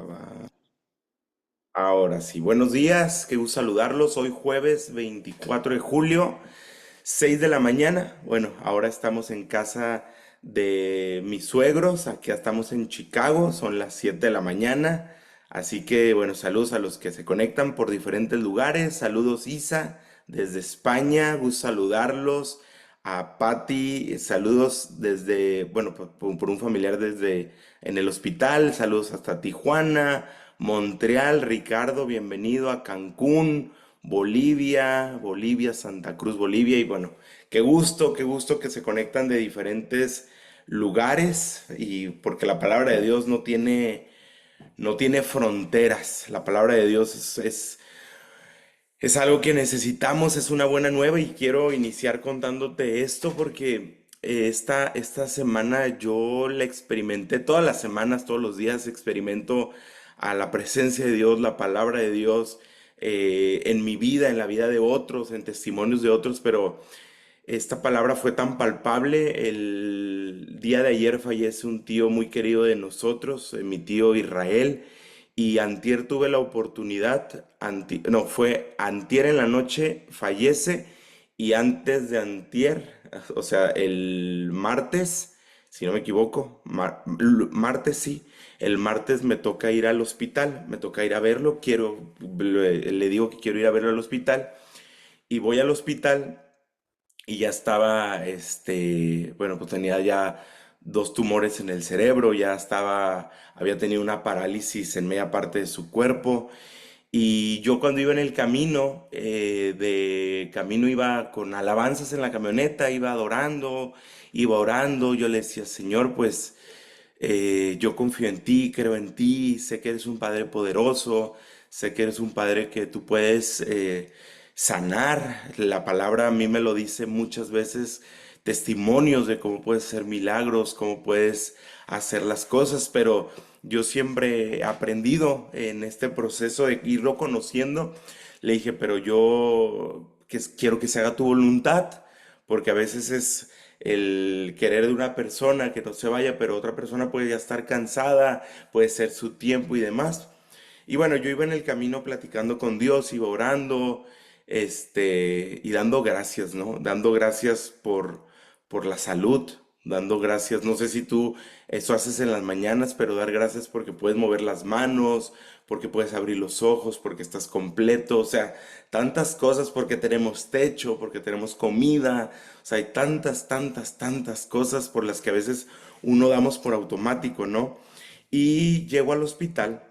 Graba. Ahora sí, buenos días, qué gusto saludarlos. Hoy jueves 24 de julio, 6 de la mañana. Bueno, ahora estamos en casa de mis suegros, aquí estamos en Chicago, son las 7 de la mañana. Así que, bueno, saludos a los que se conectan por diferentes lugares. Saludos Isa, desde España, gusto saludarlos. A Patti, saludos desde, bueno, por un familiar desde en el hospital. Saludos hasta Tijuana. Montreal, Ricardo, bienvenido a Cancún, Bolivia, Santa Cruz, Bolivia. Y bueno, qué gusto que se conectan de diferentes lugares y porque la palabra de Dios no tiene fronteras. La palabra de Dios es algo que necesitamos, es una buena nueva y quiero iniciar contándote esto porque esta semana yo la experimenté, todas las semanas, todos los días experimento a la presencia de Dios, la palabra de Dios en mi vida, en la vida de otros, en testimonios de otros, pero esta palabra fue tan palpable. El día de ayer fallece un tío muy querido de nosotros, mi tío Israel, y antier tuve la oportunidad, no, fue antier en la noche, fallece, y antes de antier, o sea, el martes, si no me equivoco, martes sí, el martes me toca ir al hospital, me toca ir a verlo, le digo que quiero ir a verlo al hospital, y voy al hospital y ya estaba, bueno, pues tenía ya dos tumores en el cerebro, había tenido una parálisis en media parte de su cuerpo. Y yo cuando iba en el camino, de camino iba con alabanzas en la camioneta, iba adorando, iba orando, yo le decía, Señor, pues yo confío en ti, creo en ti, sé que eres un Padre poderoso, sé que eres un Padre que tú puedes sanar. La palabra a mí me lo dice muchas veces, testimonios de cómo puedes hacer milagros, cómo puedes hacer las cosas, pero yo siempre he aprendido en este proceso de irlo conociendo. Le dije, pero quiero que se haga tu voluntad, porque a veces es el querer de una persona que no se vaya, pero otra persona puede ya estar cansada, puede ser su tiempo y demás. Y bueno, yo iba en el camino platicando con Dios, iba orando, y dando gracias, ¿no? Dando gracias por la salud, dando gracias. No sé si tú eso haces en las mañanas, pero dar gracias porque puedes mover las manos, porque puedes abrir los ojos, porque estás completo, o sea, tantas cosas, porque tenemos techo, porque tenemos comida, o sea, hay tantas cosas por las que a veces uno damos por automático, ¿no? Y llego al hospital.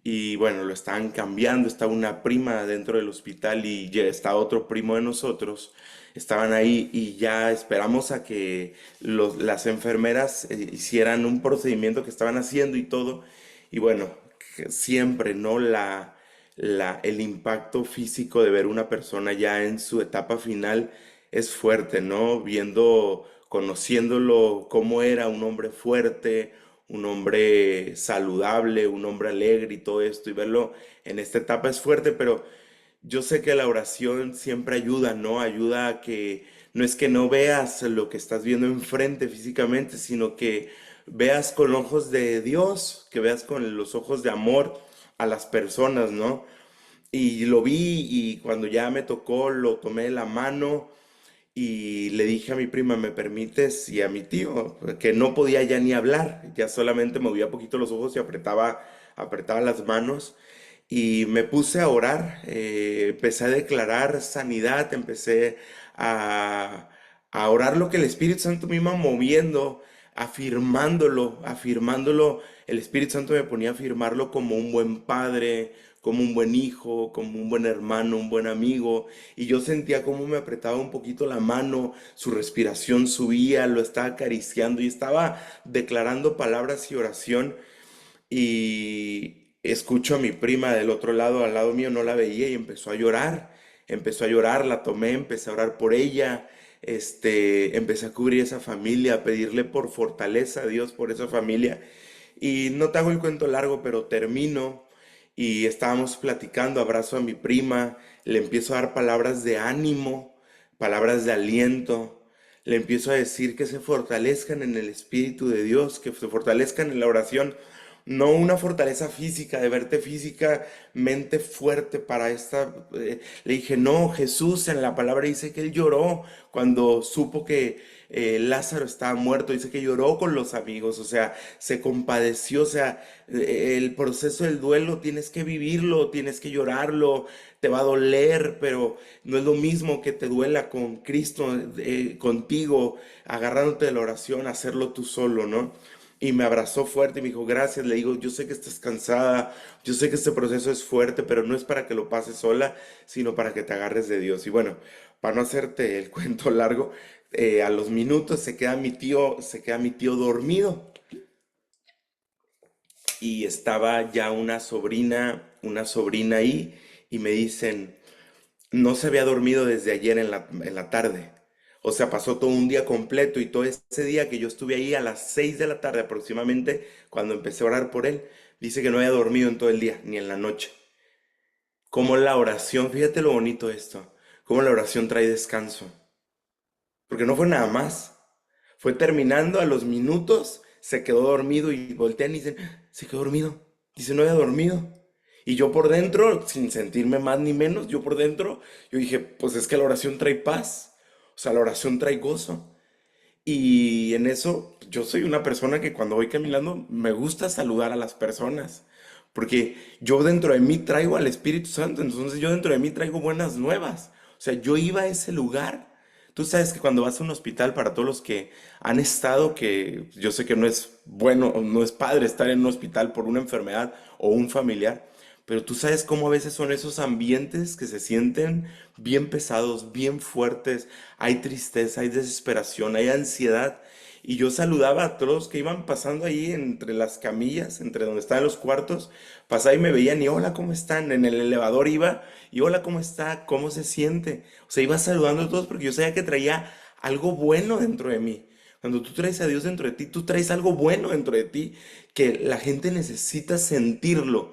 Y bueno, lo estaban cambiando, estaba una prima dentro del hospital y ya está otro primo de nosotros. Estaban ahí y ya esperamos a que las enfermeras hicieran un procedimiento que estaban haciendo y todo. Y bueno, que siempre, ¿no? El impacto físico de ver una persona ya en su etapa final es fuerte, ¿no? Conociéndolo, cómo era un hombre fuerte, un hombre saludable, un hombre alegre y todo esto, y verlo en esta etapa es fuerte, pero yo sé que la oración siempre ayuda, ¿no? Ayuda a que no es que no veas lo que estás viendo enfrente físicamente, sino que veas con ojos de Dios, que veas con los ojos de amor a las personas, ¿no? Y lo vi y cuando ya me tocó, lo tomé de la mano y le dije a mi prima, ¿me permites? Y a mi tío, que no podía ya ni hablar, ya solamente movía poquito los ojos y apretaba las manos. Y me puse a orar, empecé a declarar sanidad, empecé a, a orar lo que el Espíritu Santo me iba moviendo, afirmándolo. El Espíritu Santo me ponía a afirmarlo como un buen padre, como un buen hijo, como un buen hermano, un buen amigo. Y yo sentía como me apretaba un poquito la mano, su respiración subía, lo estaba acariciando y estaba declarando palabras y oración. Y escucho a mi prima del otro lado, al lado mío, no la veía y empezó a llorar, la tomé, empecé a orar por ella, empecé a cubrir esa familia, a pedirle por fortaleza a Dios por esa familia. Y no te hago el cuento largo, pero termino y estábamos platicando, abrazo a mi prima, le empiezo a dar palabras de ánimo, palabras de aliento, le empiezo a decir que se fortalezcan en el Espíritu de Dios, que se fortalezcan en la oración. no una fortaleza física, de verte físicamente fuerte para esta. Le dije, no, Jesús en la palabra dice que él lloró cuando supo que Lázaro estaba muerto, dice que lloró con los amigos, o sea, se compadeció, o sea, el proceso del duelo tienes que vivirlo, tienes que llorarlo, te va a doler, pero no es lo mismo que te duela con Cristo, contigo, agarrándote de la oración, hacerlo tú solo, ¿no? Y me abrazó fuerte y me dijo, gracias. Le digo, yo sé que estás cansada, yo sé que este proceso es fuerte, pero no es para que lo pases sola, sino para que te agarres de Dios. Y bueno, para no hacerte el cuento largo, a los minutos se queda mi tío dormido y estaba ya una sobrina ahí y me dicen, no se había dormido desde ayer en la tarde. O sea, pasó todo un día completo y todo ese día que yo estuve ahí a las 6 de la tarde aproximadamente, cuando empecé a orar por él, dice que no había dormido en todo el día, ni en la noche. Como la oración, fíjate lo bonito de esto, cómo la oración trae descanso. Porque no fue nada más. Fue terminando a los minutos, se quedó dormido y voltean y dicen, se quedó dormido. Dice, no había dormido. Y yo por dentro, sin sentirme más ni menos, yo por dentro, yo dije, pues es que la oración trae paz. O sea, la oración trae gozo. Y en eso, yo soy una persona que cuando voy caminando me gusta saludar a las personas. Porque yo dentro de mí traigo al Espíritu Santo, entonces yo dentro de mí traigo buenas nuevas. O sea, yo iba a ese lugar. Tú sabes que cuando vas a un hospital, para todos los que han estado, que yo sé que no es bueno, no es padre estar en un hospital por una enfermedad o un familiar, pero tú sabes cómo a veces son esos ambientes que se sienten bien pesados, bien fuertes, hay tristeza, hay desesperación, hay ansiedad. Y yo saludaba a todos los que iban pasando ahí entre las camillas, entre donde estaban los cuartos, pasaba y me veían y hola, ¿cómo están? En el elevador iba y hola, ¿cómo está? ¿Cómo se siente? O sea, iba saludando a todos porque yo sabía que traía algo bueno dentro de mí. Cuando tú traes a Dios dentro de ti, tú traes algo bueno dentro de ti que la gente necesita sentirlo,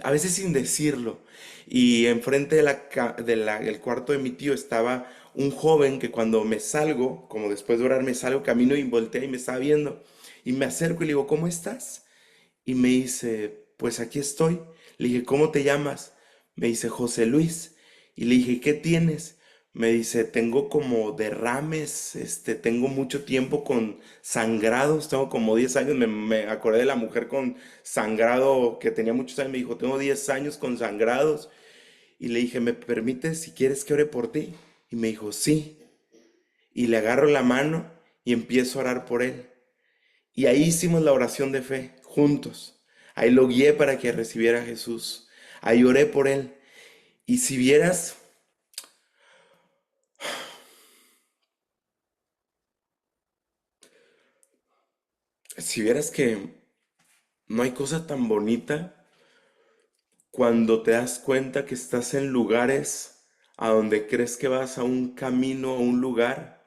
a veces sin decirlo. Y enfrente del cuarto de mi tío estaba un joven que cuando me salgo, como después de orar me salgo, camino y voltea y me está viendo. Y me acerco y le digo, ¿cómo estás? Y me dice, pues aquí estoy. Le dije, ¿cómo te llamas? Me dice, José Luis. Y le dije, ¿qué tienes? Me dice, tengo como derrames, tengo mucho tiempo con sangrados, tengo como 10 años, me acordé de la mujer con sangrado que tenía muchos años, me dijo, tengo 10 años con sangrados. Y le dije, ¿me permites si quieres que ore por ti? Y me dijo, sí. Y le agarro la mano y empiezo a orar por él. Y ahí hicimos la oración de fe juntos. Ahí lo guié para que recibiera a Jesús. Ahí oré por él. Y si vieras que no hay cosa tan bonita cuando te das cuenta que estás en lugares a donde crees que vas a un camino, a un lugar,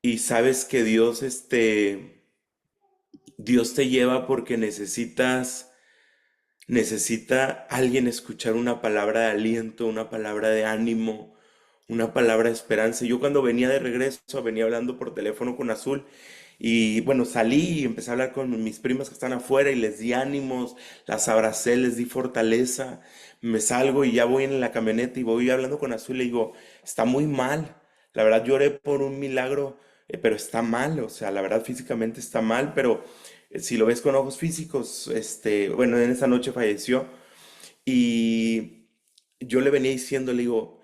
y sabes que Dios te lleva porque necesita alguien escuchar una palabra de aliento, una palabra de ánimo, una palabra de esperanza. Yo cuando venía de regreso, venía hablando por teléfono con Azul y bueno, salí y empecé a hablar con mis primas que están afuera y les di ánimos, las abracé, les di fortaleza. Me salgo y ya voy en la camioneta y voy hablando con Azul y le digo, está muy mal. La verdad lloré por un milagro, pero está mal, o sea, la verdad físicamente está mal, pero si lo ves con ojos físicos, bueno, en esa noche falleció y yo le venía diciendo, le digo,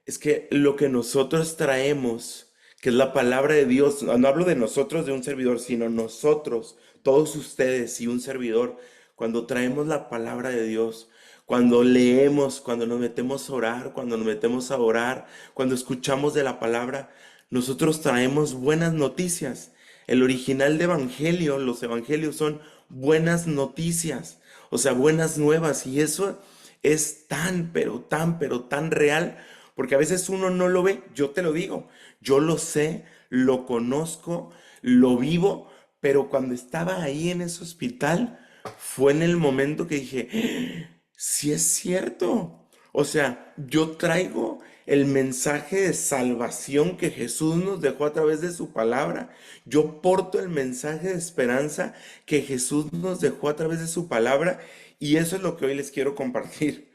es que lo que nosotros traemos, que es la palabra de Dios, no hablo de nosotros, de un servidor, sino nosotros, todos ustedes y un servidor, cuando traemos la palabra de Dios, cuando leemos, cuando nos metemos a orar, cuando nos metemos a orar, cuando escuchamos de la palabra, nosotros traemos buenas noticias. El original de evangelio, los evangelios son buenas noticias, o sea, buenas nuevas, y eso es tan, pero tan real, porque a veces uno no lo ve, yo te lo digo, yo lo sé, lo conozco, lo vivo, pero cuando estaba ahí en ese hospital, fue en el momento que dije, sí es cierto. O sea, yo traigo el mensaje de salvación que Jesús nos dejó a través de su palabra. Yo porto el mensaje de esperanza que Jesús nos dejó a través de su palabra y eso es lo que hoy les quiero compartir.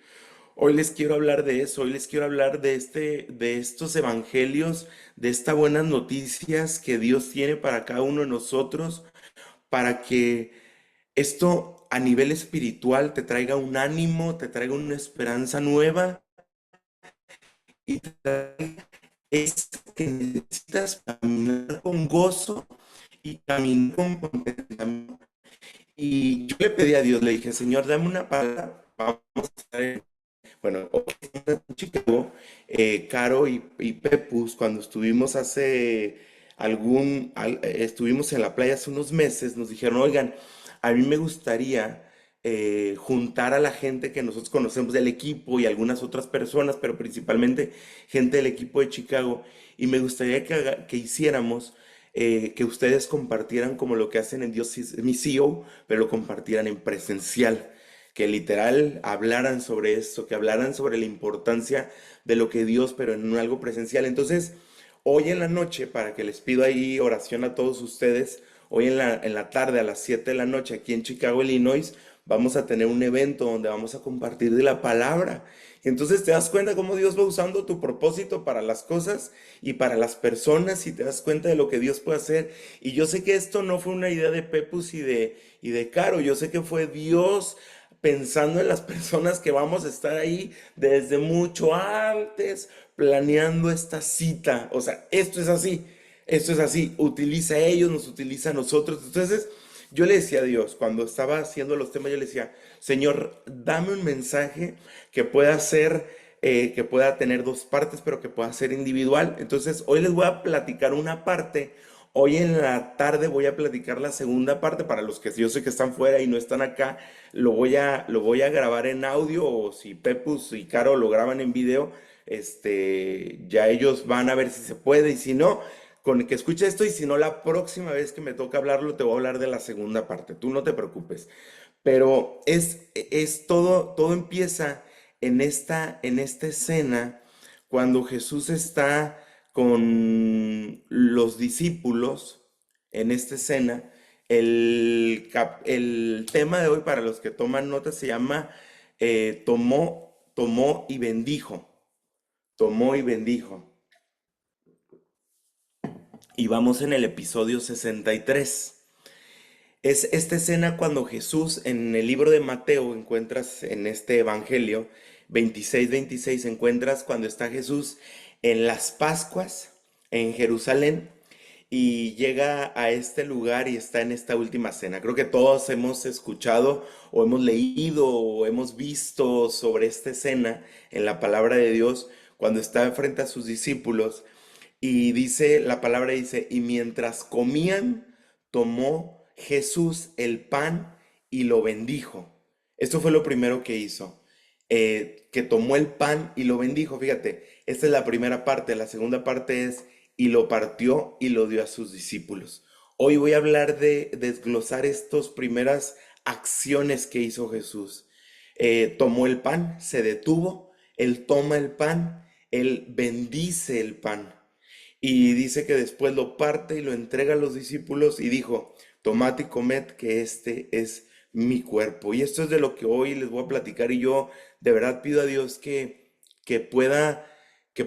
Hoy les quiero hablar de eso, hoy les quiero hablar de estos evangelios, de estas buenas noticias que Dios tiene para cada uno de nosotros, para que esto a nivel espiritual te traiga un ánimo, te traiga una esperanza nueva y te traiga eso que necesitas para caminar con gozo y caminar con contentamiento. Y yo le pedí a Dios, le dije, Señor, dame una palabra, vamos a estar. Bueno, hoy en Chicago, Caro y Pepus, cuando estuvimos estuvimos en la playa hace unos meses, nos dijeron, oigan, a mí me gustaría juntar a la gente que nosotros conocemos del equipo y algunas otras personas, pero principalmente gente del equipo de Chicago, y me gustaría que hiciéramos, que ustedes compartieran como lo que hacen en Dios es mi CEO, pero lo compartieran en presencial, que literal hablaran sobre esto, que hablaran sobre la importancia de lo que Dios, pero en algo presencial. Entonces, hoy en la noche, para que les pido ahí oración a todos ustedes, hoy en la tarde a las 7 de la noche aquí en Chicago, Illinois, vamos a tener un evento donde vamos a compartir de la palabra. Y entonces te das cuenta cómo Dios va usando tu propósito para las cosas y para las personas y te das cuenta de lo que Dios puede hacer. Y yo sé que esto no fue una idea de Pepus y de Caro, yo sé que fue Dios pensando en las personas que vamos a estar ahí desde mucho antes, planeando esta cita. O sea, esto es así, utiliza a ellos, nos utiliza a nosotros. Entonces, yo le decía a Dios, cuando estaba haciendo los temas, yo le decía, Señor, dame un mensaje que pueda ser, que pueda tener dos partes, pero que pueda ser individual. Entonces, hoy les voy a platicar una parte. Hoy en la tarde voy a platicar la segunda parte para los que yo sé que están fuera y no están acá. Lo voy a grabar en audio o si Pepus y Caro lo graban en video, ya ellos van a ver si se puede y si no, con el que escuche esto y si no, la próxima vez que me toca hablarlo te voy a hablar de la segunda parte. Tú no te preocupes. Pero es todo, todo empieza en esta escena cuando Jesús está con los discípulos en esta escena. El tema de hoy, para los que toman nota, se llama tomó y bendijo. Tomó y bendijo. Y vamos en el episodio 63. Es esta escena cuando Jesús en el libro de Mateo encuentras en este evangelio 26 encuentras cuando está Jesús en las Pascuas en Jerusalén y llega a este lugar y está en esta última cena. Creo que todos hemos escuchado o hemos leído o hemos visto sobre esta escena en la palabra de Dios cuando está frente a sus discípulos y dice, la palabra dice, y mientras comían, tomó Jesús el pan y lo bendijo. Esto fue lo primero que hizo, que tomó el pan y lo bendijo. Fíjate, esta es la primera parte. La segunda parte es, y lo partió y lo dio a sus discípulos. Hoy voy a hablar de desglosar estas primeras acciones que hizo Jesús. Tomó el pan, se detuvo, él toma el pan, él bendice el pan. Y dice que después lo parte y lo entrega a los discípulos y dijo, tomad y comed que este es mi cuerpo. Y esto es de lo que hoy les voy a platicar y yo de verdad pido a Dios que pueda, que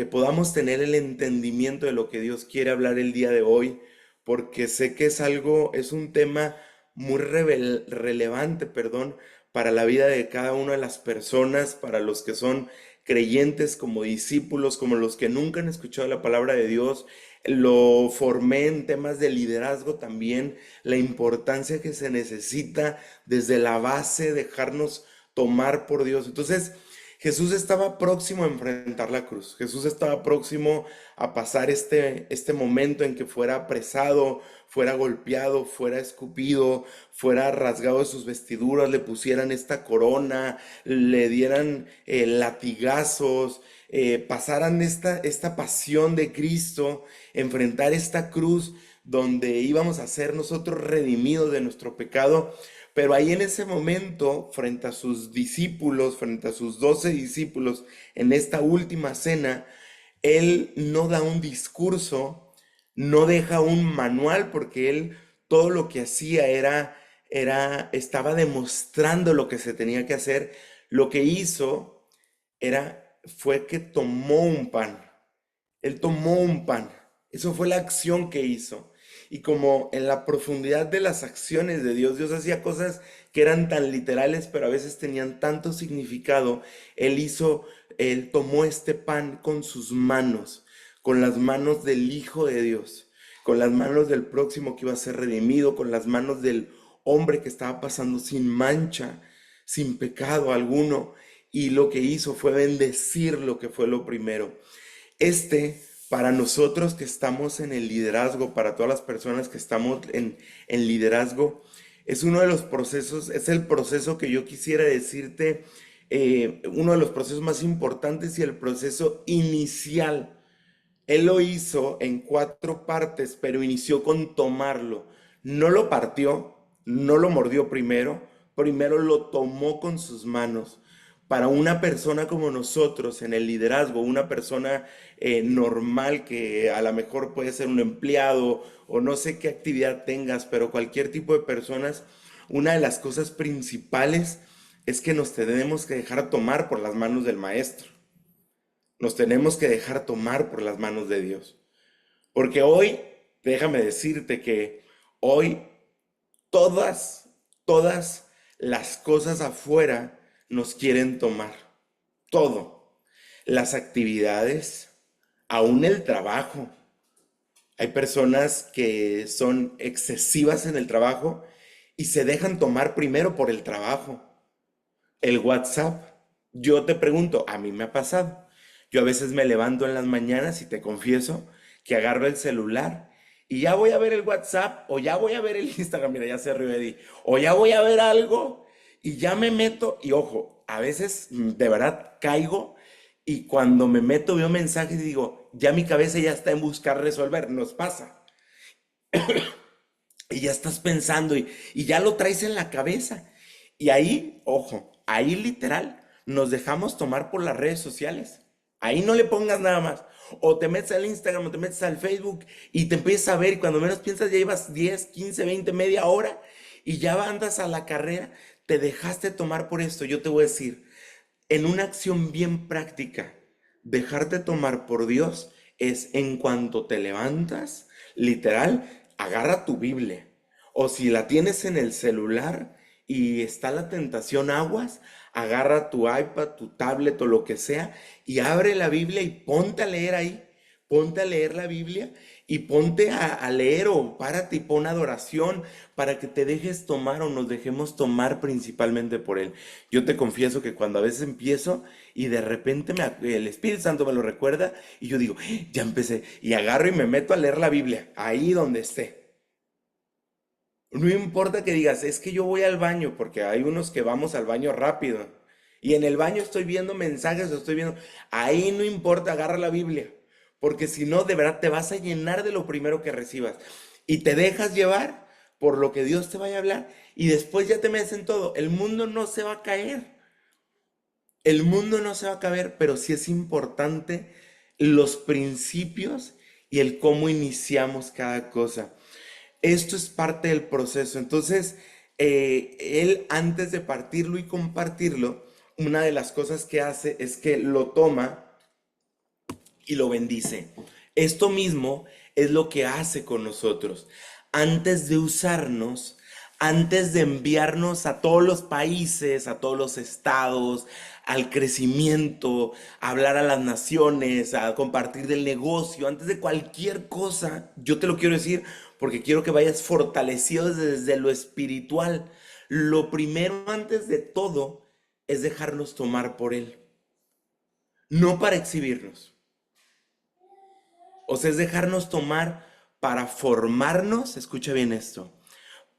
podamos tener el entendimiento de lo que Dios quiere hablar el día de hoy, porque sé que es algo, es un tema muy relevante, perdón, para la vida de cada una de las personas, para los que son creyentes, como discípulos, como los que nunca han escuchado la palabra de Dios. Lo formé en temas de liderazgo también, la importancia que se necesita desde la base, dejarnos tomar por Dios. Entonces, Jesús estaba próximo a enfrentar la cruz. Jesús estaba próximo a pasar este momento en que fuera apresado, fuera golpeado, fuera escupido, fuera rasgado de sus vestiduras, le pusieran esta corona, le dieran latigazos, pasaran esta pasión de Cristo, enfrentar esta cruz donde íbamos a ser nosotros redimidos de nuestro pecado. Pero ahí en ese momento, frente a sus discípulos, frente a sus 12 discípulos, en esta última cena, él no da un discurso, no deja un manual, porque él todo lo que hacía estaba demostrando lo que se tenía que hacer. Lo que hizo fue que tomó un pan. Él tomó un pan. Eso fue la acción que hizo. Y como en la profundidad de las acciones de Dios, Dios hacía cosas que eran tan literales, pero a veces tenían tanto significado. Él tomó este pan con sus manos, con las manos del Hijo de Dios, con las manos del próximo que iba a ser redimido, con las manos del hombre que estaba pasando sin mancha, sin pecado alguno. Y lo que hizo fue bendecir, lo que fue lo primero. Para nosotros que estamos en el liderazgo, para todas las personas que estamos en liderazgo, es uno de los procesos, es el proceso que yo quisiera decirte, uno de los procesos más importantes y el proceso inicial. Él lo hizo en 4 partes, pero inició con tomarlo. No lo partió, no lo mordió primero lo tomó con sus manos. Para una persona como nosotros en el liderazgo, una persona normal que a lo mejor puede ser un empleado o no sé qué actividad tengas, pero cualquier tipo de personas, una de las cosas principales es que nos tenemos que dejar tomar por las manos del maestro. Nos tenemos que dejar tomar por las manos de Dios. Porque hoy, déjame decirte que hoy todas las cosas afuera nos quieren tomar. Todo. Las actividades, aún el trabajo. Hay personas que son excesivas en el trabajo y se dejan tomar primero por el trabajo. El WhatsApp. Yo te pregunto, a mí me ha pasado. Yo a veces me levanto en las mañanas y te confieso que agarro el celular y ya voy a ver el WhatsApp o ya voy a ver el Instagram, mira, ya se rió Eddie, o ya voy a ver algo y ya me meto y ojo, a veces de verdad caigo y cuando me meto veo mensajes y digo, ya mi cabeza ya está en buscar resolver, nos pasa. Y ya estás pensando y ya lo traes en la cabeza. Y ahí, ojo, ahí literal nos dejamos tomar por las redes sociales. Ahí no le pongas nada más. O te metes al Instagram o te metes al Facebook y te empiezas a ver y cuando menos piensas ya llevas 10, 15, 20, media hora y ya andas a la carrera. Te dejaste tomar por esto. Yo te voy a decir, en una acción bien práctica, dejarte tomar por Dios es en cuanto te levantas, literal, agarra tu Biblia. O si la tienes en el celular y está la tentación aguas, agarra tu iPad, tu tablet o lo que sea y abre la Biblia y ponte a leer ahí. Ponte a leer la Biblia y ponte a leer o párate y pon adoración para que te dejes tomar o nos dejemos tomar principalmente por Él. Yo te confieso que cuando a veces empiezo y de repente el Espíritu Santo me lo recuerda y yo digo, ya empecé y agarro y me meto a leer la Biblia, ahí donde esté. No importa que digas, es que yo voy al baño, porque hay unos que vamos al baño rápido. Y en el baño estoy viendo mensajes, o estoy viendo. Ahí no importa, agarra la Biblia. Porque si no, de verdad te vas a llenar de lo primero que recibas. Y te dejas llevar por lo que Dios te vaya a hablar. Y después ya te metes en todo. El mundo no se va a caer. El mundo no se va a caer, pero sí es importante los principios y el cómo iniciamos cada cosa. Esto es parte del proceso. Entonces, él antes de partirlo y compartirlo, una de las cosas que hace es que lo toma y lo bendice. Esto mismo es lo que hace con nosotros. Antes de usarnos, antes de enviarnos a todos los países, a todos los estados, al crecimiento, a hablar a las naciones, a compartir del negocio, antes de cualquier cosa, yo te lo quiero decir porque quiero que vayas fortalecido desde lo espiritual. Lo primero antes de todo es dejarnos tomar por Él, no para exhibirnos. O sea, es dejarnos tomar para formarnos, escucha bien esto,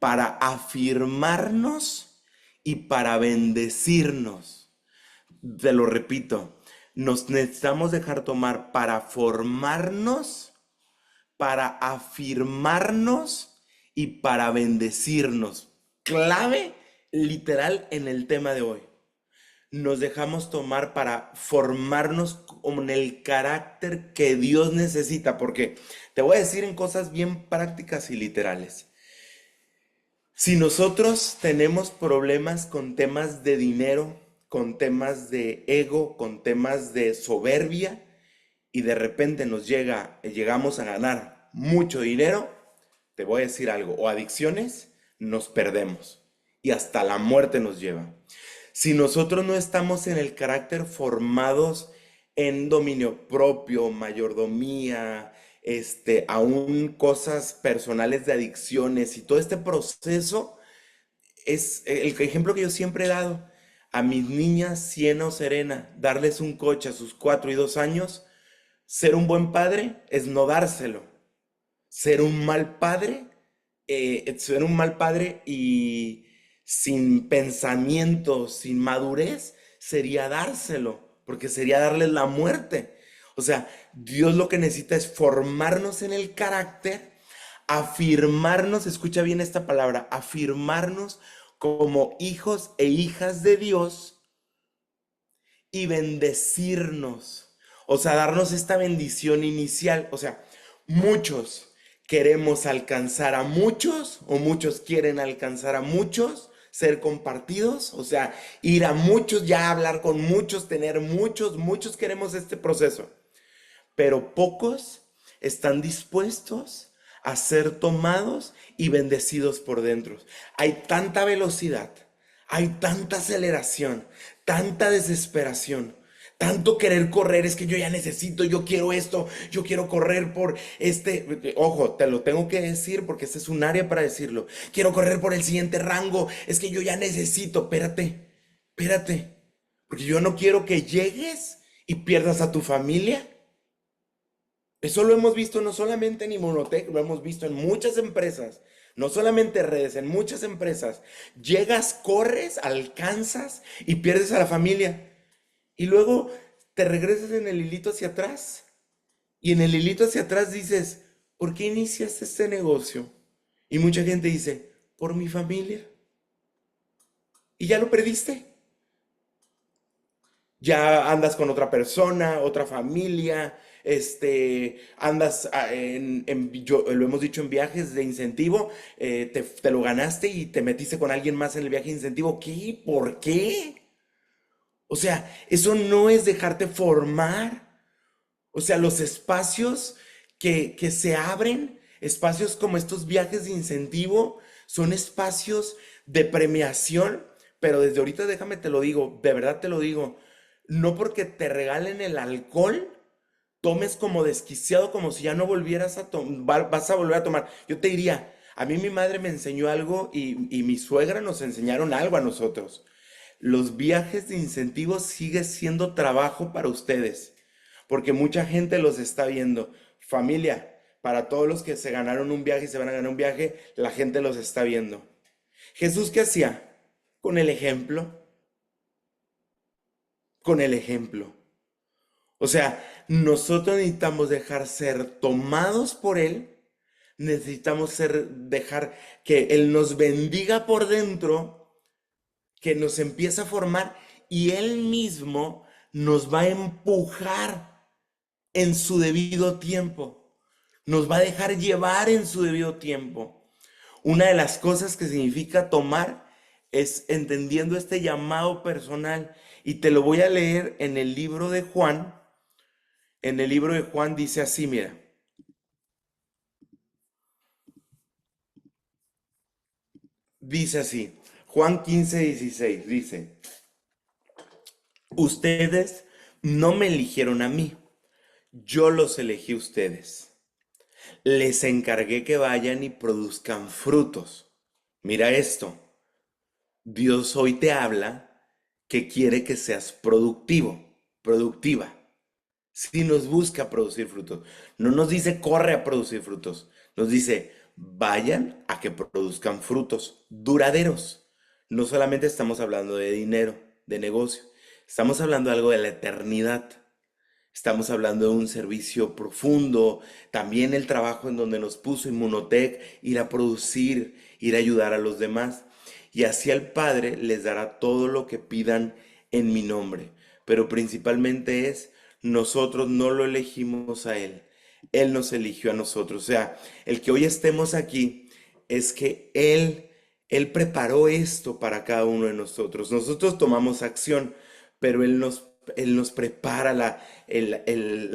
para afirmarnos y para bendecirnos. Te lo repito, nos necesitamos dejar tomar para formarnos, para afirmarnos y para bendecirnos. Clave literal en el tema de hoy. Nos dejamos tomar para formarnos con el carácter que Dios necesita, porque te voy a decir en cosas bien prácticas y literales. Si nosotros tenemos problemas con temas de dinero, con temas de ego, con temas de soberbia, y de repente llegamos a ganar mucho dinero, te voy a decir algo, o adicciones, nos perdemos y hasta la muerte nos lleva. Si nosotros no estamos en el carácter formados en dominio propio, mayordomía, aún cosas personales de adicciones y todo este proceso, es el ejemplo que yo siempre he dado a mis niñas Siena o Serena, darles un coche a sus 4 y 2 años. Ser un buen padre es no dárselo. Ser un mal padre, ser un mal padre y sin pensamiento, sin madurez, sería dárselo, porque sería darles la muerte. O sea, Dios lo que necesita es formarnos en el carácter, afirmarnos, escucha bien esta palabra, afirmarnos como hijos e hijas de Dios y bendecirnos. O sea, darnos esta bendición inicial. O sea, muchos queremos alcanzar a muchos o muchos quieren alcanzar a muchos, ser compartidos, o sea, ir a muchos, ya hablar con muchos, tener muchos, muchos queremos este proceso, pero pocos están dispuestos a ser tomados y bendecidos por dentro. Hay tanta velocidad, hay tanta aceleración, tanta desesperación, tanto querer correr, es que yo ya necesito, yo quiero esto, yo quiero correr por ojo, te lo tengo que decir porque este es un área para decirlo. Quiero correr por el siguiente rango, es que yo ya necesito, espérate, espérate, porque yo no quiero que llegues y pierdas a tu familia. Eso lo hemos visto no solamente en Inmunotech, lo hemos visto en muchas empresas, no solamente redes, en muchas empresas. Llegas, corres, alcanzas y pierdes a la familia. Y luego te regresas en el hilito hacia atrás. Y en el hilito hacia atrás dices, ¿por qué iniciaste este negocio? Y mucha gente dice, por mi familia. Y ya lo perdiste. Ya andas con otra persona, otra familia, andas lo hemos dicho en viajes de incentivo, te lo ganaste y te metiste con alguien más en el viaje de incentivo. ¿Qué? ¿Por qué? O sea, eso no es dejarte formar. O sea, los espacios que se abren, espacios como estos viajes de incentivo, son espacios de premiación, pero desde ahorita déjame te lo digo, de verdad te lo digo, no porque te regalen el alcohol, tomes como desquiciado, como si ya no volvieras a tomar, vas a volver a tomar. Yo te diría, a mí mi madre me enseñó algo y mi suegra nos enseñaron algo a nosotros. Los viajes de incentivos sigue siendo trabajo para ustedes, porque mucha gente los está viendo. Familia, para todos los que se ganaron un viaje y se van a ganar un viaje, la gente los está viendo. Jesús, ¿qué hacía? Con el ejemplo, con el ejemplo. O sea, nosotros necesitamos dejar ser tomados por Él, necesitamos dejar que Él nos bendiga por dentro, que nos empiece a formar y Él mismo nos va a empujar en su debido tiempo. Nos va a dejar llevar en su debido tiempo. Una de las cosas que significa tomar es entendiendo este llamado personal. Y te lo voy a leer en el libro de Juan. En el libro de Juan dice así, mira. Dice así. Juan 15:16 dice, ustedes no me eligieron a mí, yo los elegí a ustedes. Les encargué que vayan y produzcan frutos. Mira esto. Dios hoy te habla que quiere que seas productivo, productiva. Si nos busca producir frutos, no nos dice corre a producir frutos, nos dice vayan a que produzcan frutos duraderos. No solamente estamos hablando de dinero, de negocio, estamos hablando de algo de la eternidad. Estamos hablando de un servicio profundo, también el trabajo en donde nos puso Inmunotech, ir a producir, ir a ayudar a los demás. y así el Padre les dará todo lo que pidan en mi nombre. Pero principalmente es, nosotros no lo elegimos a Él, Él nos eligió a nosotros. O sea, el que hoy estemos aquí es que Él preparó esto para cada uno de nosotros. Nosotros tomamos acción, pero Él nos prepara la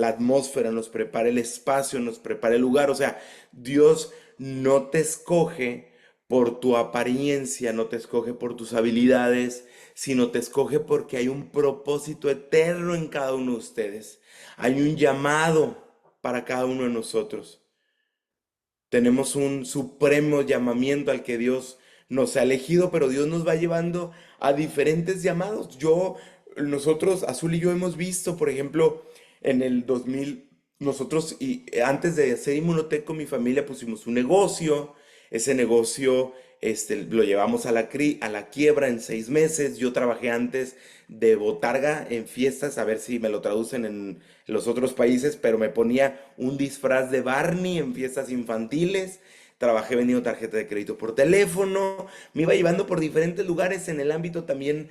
atmósfera, nos prepara el espacio, nos prepara el lugar. O sea, Dios no te escoge por tu apariencia, no te escoge por tus habilidades, sino te escoge porque hay un propósito eterno en cada uno de ustedes. Hay un llamado para cada uno de nosotros. Tenemos un supremo llamamiento al que Dios nos ha elegido, pero Dios nos va llevando a diferentes llamados. Nosotros, Azul y yo hemos visto, por ejemplo, en el 2000, nosotros, y antes de hacer Inmunotech con mi familia, pusimos un negocio. Ese negocio, lo llevamos a a la quiebra en 6 meses. Yo trabajé antes de botarga en fiestas, a ver si me lo traducen en los otros países, pero me ponía un disfraz de Barney en fiestas infantiles. Trabajé vendiendo tarjeta de crédito por teléfono, me iba llevando por diferentes lugares en el ámbito también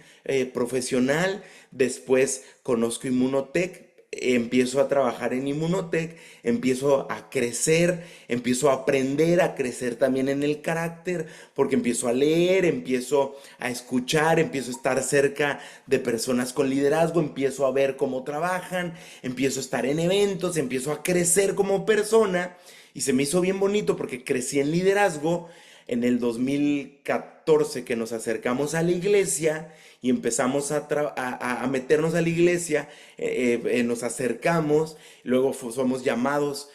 profesional. Después conozco Inmunotech, empiezo a trabajar en Inmunotech, empiezo a crecer, empiezo a aprender a crecer también en el carácter, porque empiezo a leer, empiezo a escuchar, empiezo a estar cerca de personas con liderazgo, empiezo a ver cómo trabajan, empiezo a estar en eventos, empiezo a crecer como persona. Y se me hizo bien bonito porque crecí en liderazgo en el 2014, que nos acercamos a la iglesia y empezamos a meternos a la iglesia. Nos acercamos, luego somos llamados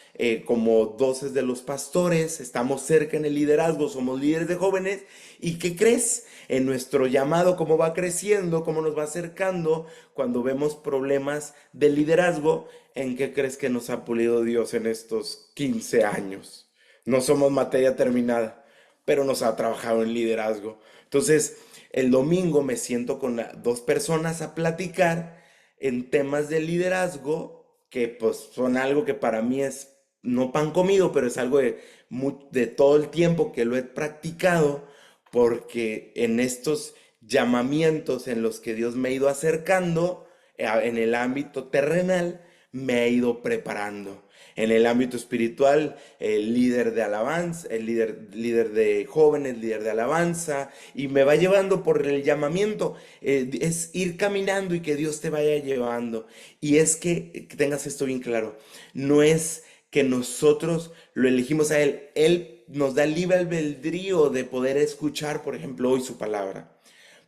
como doces de los pastores, estamos cerca en el liderazgo, somos líderes de jóvenes. ¿Y qué crees? En nuestro llamado, cómo va creciendo, cómo nos va acercando, cuando vemos problemas de liderazgo, ¿en qué crees que nos ha pulido Dios en estos 15 años? No somos materia terminada, pero nos ha trabajado en liderazgo. Entonces, el domingo me siento con dos personas a platicar en temas de liderazgo, que pues son algo que para mí es no pan comido, pero es algo de todo el tiempo que lo he practicado, porque en estos llamamientos en los que Dios me ha ido acercando, en el ámbito terrenal, me ha ido preparando. En el ámbito espiritual, el líder de alabanza, líder de jóvenes, líder de alabanza, y me va llevando por el llamamiento. Es ir caminando y que Dios te vaya llevando. Y es que tengas esto bien claro, no es que nosotros lo elegimos a Él, Él nos da libre albedrío de poder escuchar, por ejemplo, hoy su palabra,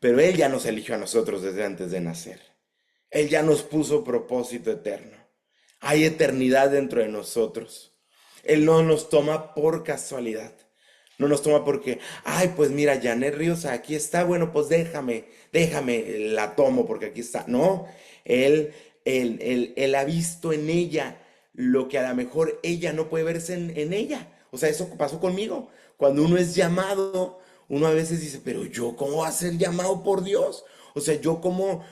pero Él ya nos eligió a nosotros desde antes de nacer. Él ya nos puso propósito eterno. Hay eternidad dentro de nosotros. Él no nos toma por casualidad. No nos toma porque, ay, pues mira, Janet Ríos aquí está, bueno, pues déjame, la tomo porque aquí está. No, él ha visto en ella lo que a lo mejor ella no puede verse en ella. O sea, eso pasó conmigo. Cuando uno es llamado, uno a veces dice, pero yo, ¿cómo voy a ser llamado por Dios? O sea, yo cómo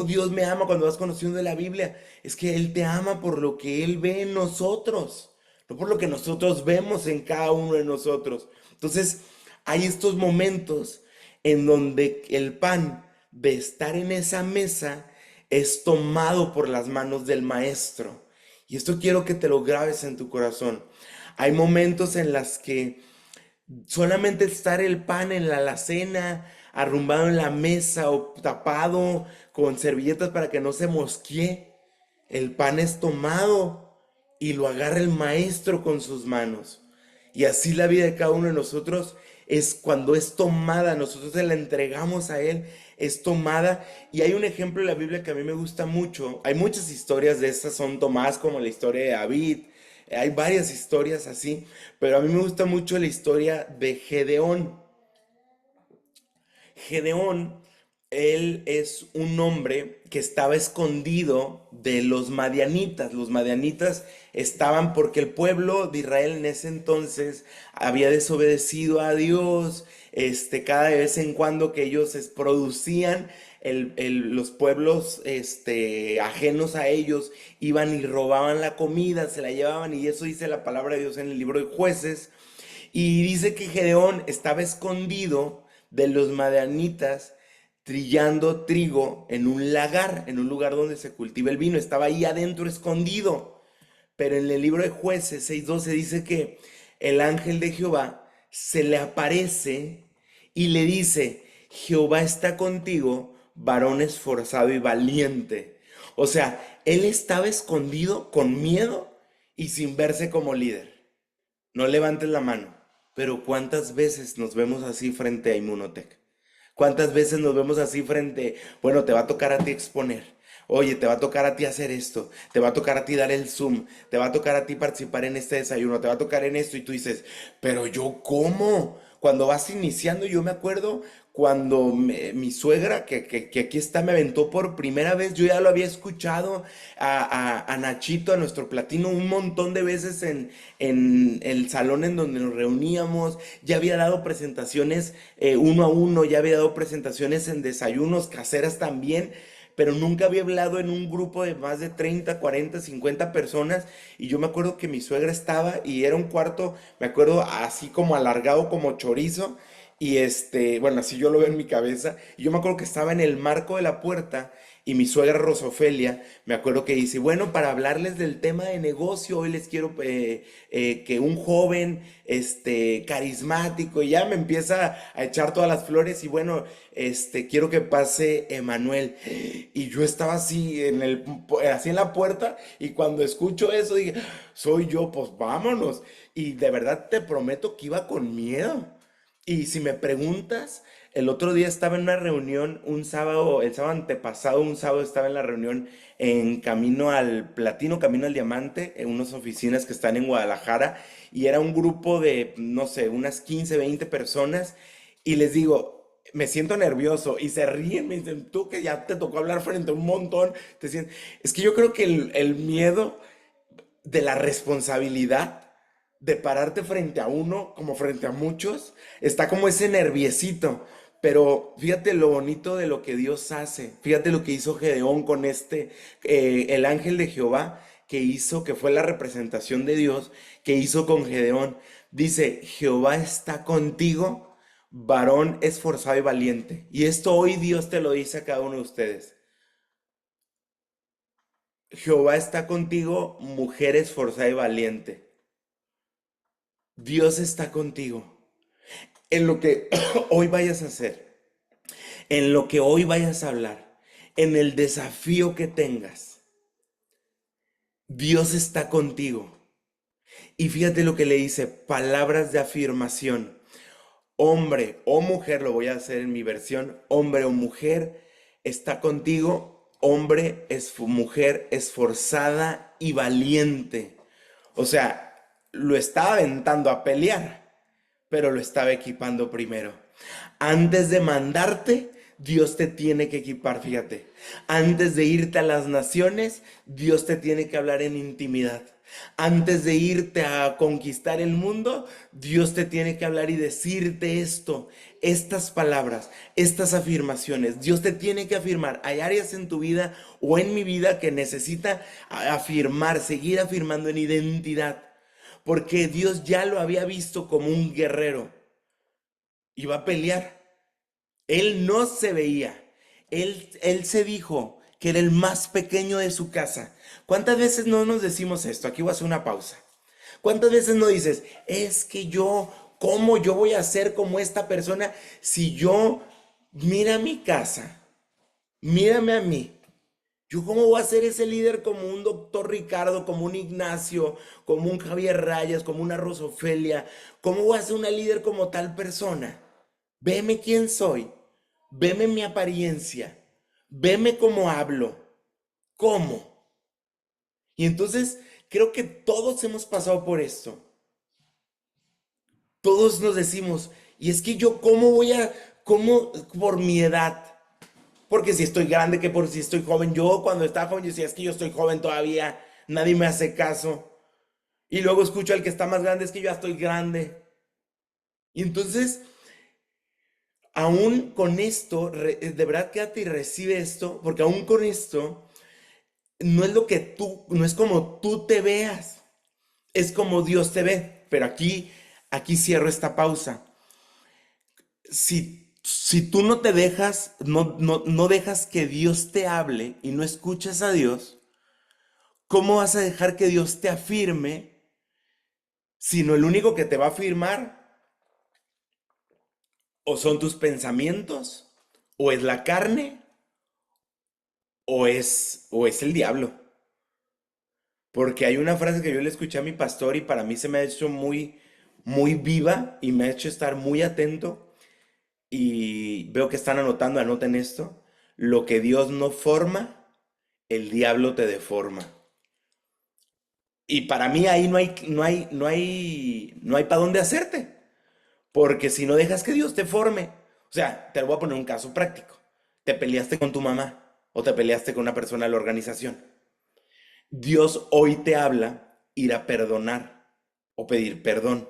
Dios me ama cuando vas conociendo de la Biblia. Es que Él te ama por lo que Él ve en nosotros, no por lo que nosotros vemos en cada uno de nosotros. Entonces, hay estos momentos en donde el pan de estar en esa mesa es tomado por las manos del maestro. Y esto quiero que te lo grabes en tu corazón. Hay momentos en las que solamente estar el pan en la alacena, arrumbado en la mesa o tapado con servilletas para que no se mosquee, el pan es tomado y lo agarra el maestro con sus manos. Y así la vida de cada uno de nosotros es cuando es tomada, nosotros se la entregamos a Él, es tomada. Y hay un ejemplo en la Biblia que a mí me gusta mucho. Hay muchas historias de estas, son tomadas como la historia de David. Hay varias historias así, pero a mí me gusta mucho la historia de Gedeón. Gedeón, él es un hombre que estaba escondido de los madianitas. Los madianitas estaban porque el pueblo de Israel en ese entonces había desobedecido a Dios. Cada vez en cuando que ellos producían, los pueblos ajenos a ellos iban y robaban la comida, se la llevaban, y eso dice la palabra de Dios en el libro de Jueces. Y dice que Gedeón estaba escondido de los madianitas trillando trigo en un lagar, en un lugar donde se cultiva el vino. Estaba ahí adentro escondido. Pero en el libro de Jueces 6:12 dice que el ángel de Jehová se le aparece y le dice, Jehová está contigo, varón esforzado y valiente. O sea, él estaba escondido con miedo y sin verse como líder. No levantes la mano, pero ¿cuántas veces nos vemos así frente a Inmunotech? ¿Cuántas veces nos vemos así frente, bueno, te va a tocar a ti exponer? Oye, te va a tocar a ti hacer esto, te va a tocar a ti dar el Zoom, te va a tocar a ti participar en este desayuno, te va a tocar en esto y tú dices, pero yo ¿cómo? Cuando vas iniciando, yo me acuerdo cuando mi suegra, que aquí está, me aventó por primera vez, yo ya lo había escuchado a Nachito, a nuestro platino, un montón de veces en el salón en donde nos reuníamos, ya había dado presentaciones uno a uno, ya había dado presentaciones en desayunos caseras también, pero nunca había hablado en un grupo de más de 30, 40, 50 personas. Y yo me acuerdo que mi suegra estaba y era un cuarto, me acuerdo, así como alargado como chorizo. Y bueno, así yo lo veo en mi cabeza. Y yo me acuerdo que estaba en el marco de la puerta y mi suegra Rosofelia, me acuerdo que dice, bueno, para hablarles del tema de negocio, hoy les quiero que un joven, carismático, y ya me empieza a echar todas las flores y bueno, quiero que pase Emanuel. Y yo estaba así así en la puerta y cuando escucho eso dije, soy yo, pues vámonos. Y de verdad te prometo que iba con miedo. Y si me preguntas, el otro día estaba en una reunión, un sábado, el sábado antepasado, un sábado estaba en la reunión en camino al Platino, camino al Diamante, en unas oficinas que están en Guadalajara, y era un grupo de, no sé, unas 15 20 personas, y les digo, me siento nervioso, y se ríen, me dicen, tú que ya te tocó hablar frente a un montón, te sientes... Es que yo creo que el miedo de la responsabilidad de pararte frente a uno, como frente a muchos, está como ese nerviecito. Pero fíjate lo bonito de lo que Dios hace. Fíjate lo que hizo Gedeón con el ángel de Jehová que hizo, que fue la representación de Dios, que hizo con Gedeón. Dice, Jehová está contigo, varón esforzado y valiente. Y esto hoy Dios te lo dice a cada uno de ustedes. Jehová está contigo, mujer esforzada y valiente. Dios está contigo. En lo que hoy vayas a hacer, en lo que hoy vayas a hablar, en el desafío que tengas, Dios está contigo. Y fíjate lo que le dice, palabras de afirmación. Hombre o mujer, lo voy a hacer en mi versión, hombre o mujer, está contigo, hombre es mujer esforzada y valiente. O sea, lo estaba aventando a pelear, pero lo estaba equipando primero. Antes de mandarte, Dios te tiene que equipar, fíjate. Antes de irte a las naciones, Dios te tiene que hablar en intimidad. Antes de irte a conquistar el mundo, Dios te tiene que hablar y decirte esto, estas palabras, estas afirmaciones. Dios te tiene que afirmar. Hay áreas en tu vida o en mi vida que necesita afirmar, seguir afirmando en identidad. Porque Dios ya lo había visto como un guerrero. Iba a pelear. Él no se veía. Él se dijo que era el más pequeño de su casa. ¿Cuántas veces no nos decimos esto? Aquí voy a hacer una pausa. ¿Cuántas veces no dices, es que cómo yo voy a ser como esta persona si mira mi casa, mírame a mí? ¿Yo cómo voy a ser ese líder como un doctor Ricardo, como un Ignacio, como un Javier Rayas, como una Rosofelia? ¿Cómo voy a ser una líder como tal persona? Veme quién soy, veme mi apariencia, veme cómo hablo, cómo. Y entonces creo que todos hemos pasado por esto. Todos nos decimos, y es que yo cómo por mi edad, porque si estoy grande, que por si estoy joven, yo cuando estaba joven yo decía, es que yo estoy joven todavía, nadie me hace caso. Y luego escucho al que está más grande, es que yo ya estoy grande. Y entonces aún con esto, de verdad quédate y recibe esto, porque aún con esto, no es no es como tú te veas, es como Dios te ve. Pero aquí cierro esta pausa. Si Si tú no te dejas, no dejas que Dios te hable y no escuchas a Dios, ¿cómo vas a dejar que Dios te afirme, sino el único que te va a afirmar o son tus pensamientos, o es la carne, o es el diablo? Porque hay una frase que yo le escuché a mi pastor y para mí se me ha hecho muy, muy viva y me ha hecho estar muy atento y veo que están anotando, anoten esto. Lo que Dios no forma, el diablo te deforma. Y para mí ahí no hay para dónde hacerte. Porque si no dejas que Dios te forme, o sea, te lo voy a poner un caso práctico. Te peleaste con tu mamá o te peleaste con una persona de la organización. Dios hoy te habla ir a perdonar o pedir perdón.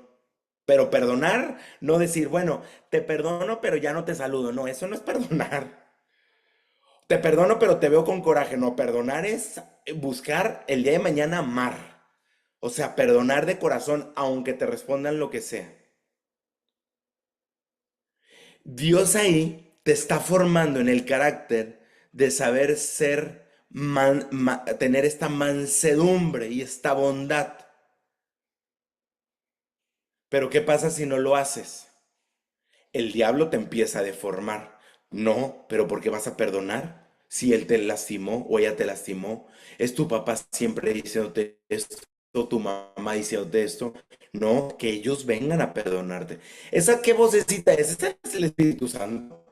Pero perdonar, no decir, bueno, te perdono, pero ya no te saludo. No, eso no es perdonar. Te perdono, pero te veo con coraje. No, perdonar es buscar el día de mañana amar. O sea, perdonar de corazón, aunque te respondan lo que sea. Dios ahí te está formando en el carácter de saber ser, tener esta mansedumbre y esta bondad. Pero ¿qué pasa si no lo haces? El diablo te empieza a deformar. No, pero ¿por qué vas a perdonar? Si él te lastimó o ella te lastimó, es tu papá siempre diciéndote esto, tu mamá diciéndote esto. No, que ellos vengan a perdonarte. ¿Esa qué vocecita es? Ese es el Espíritu Santo.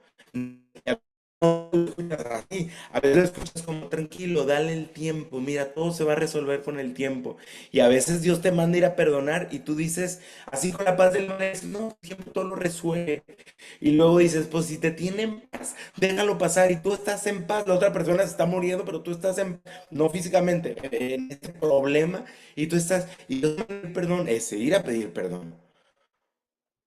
No lo escuchas así, a veces lo escuchas como tranquilo, dale el tiempo, mira, todo se va a resolver con el tiempo. Y a veces Dios te manda ir a perdonar y tú dices, así con la paz del mundo, no, el tiempo todo lo resuelve. Y luego dices, pues si te tiene en paz, déjalo pasar y tú estás en paz, la otra persona se está muriendo, pero tú estás no físicamente, en este problema y tú estás, y Dios manda el perdón, ese ir a pedir perdón.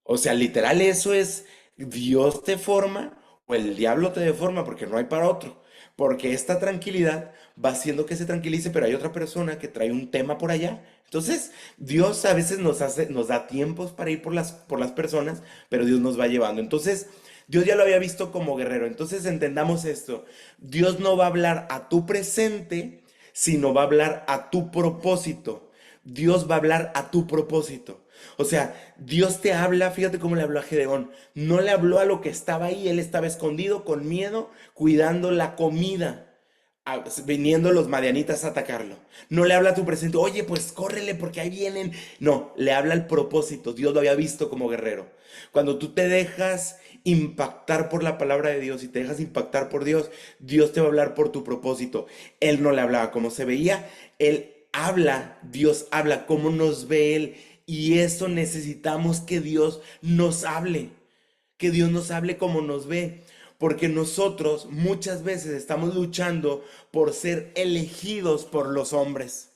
O sea, literal eso es, Dios te forma o el diablo te deforma porque no hay para otro. Porque esta tranquilidad va haciendo que se tranquilice, pero hay otra persona que trae un tema por allá. Entonces, Dios a veces nos da tiempos para ir por las personas, pero Dios nos va llevando. Entonces, Dios ya lo había visto como guerrero. Entonces, entendamos esto. Dios no va a hablar a tu presente, sino va a hablar a tu propósito. Dios va a hablar a tu propósito. O sea, Dios te habla, fíjate cómo le habló a Gedeón. No le habló a lo que estaba ahí, él estaba escondido con miedo, cuidando la comida, viniendo los madianitas a atacarlo. No le habla a tu presente, oye, pues córrele porque ahí vienen. No, le habla al propósito. Dios lo había visto como guerrero. Cuando tú te dejas impactar por la palabra de Dios y te dejas impactar por Dios, Dios te va a hablar por tu propósito. Él no le hablaba como se veía, él habla, Dios habla como nos ve él. Y eso necesitamos que Dios nos hable como nos ve, porque nosotros muchas veces estamos luchando por ser elegidos por los hombres.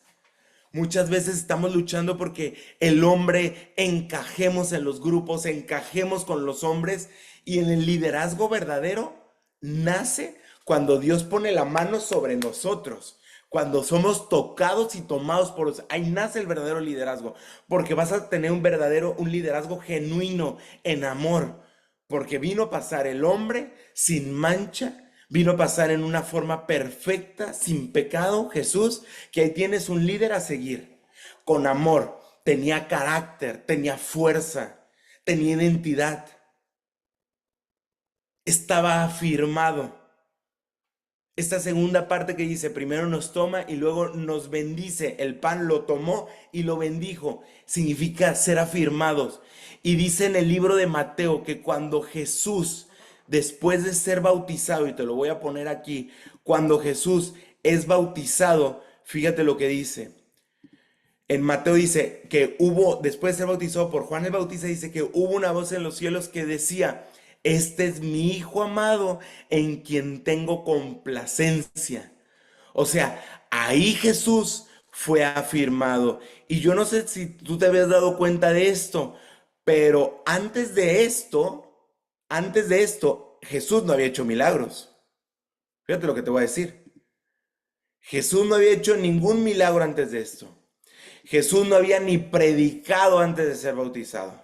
Muchas veces estamos luchando porque el hombre encajemos en los grupos, encajemos con los hombres y en el liderazgo verdadero nace cuando Dios pone la mano sobre nosotros. Cuando somos tocados y tomados por los, ahí nace el verdadero liderazgo, porque vas a tener un liderazgo genuino en amor, porque vino a pasar el hombre sin mancha, vino a pasar en una forma perfecta, sin pecado, Jesús, que ahí tienes un líder a seguir, con amor, tenía carácter, tenía fuerza, tenía identidad, estaba afirmado. Esta segunda parte que dice, primero nos toma y luego nos bendice. El pan lo tomó y lo bendijo. Significa ser afirmados. Y dice en el libro de Mateo que cuando Jesús, después de ser bautizado, y te lo voy a poner aquí, cuando Jesús es bautizado, fíjate lo que dice. En Mateo dice que hubo, después de ser bautizado por Juan el Bautista, dice que hubo una voz en los cielos que decía, este es mi Hijo amado en quien tengo complacencia. O sea, ahí Jesús fue afirmado. Y yo no sé si tú te habías dado cuenta de esto, pero antes de esto, Jesús no había hecho milagros. Fíjate lo que te voy a decir. Jesús no había hecho ningún milagro antes de esto. Jesús no había ni predicado antes de ser bautizado.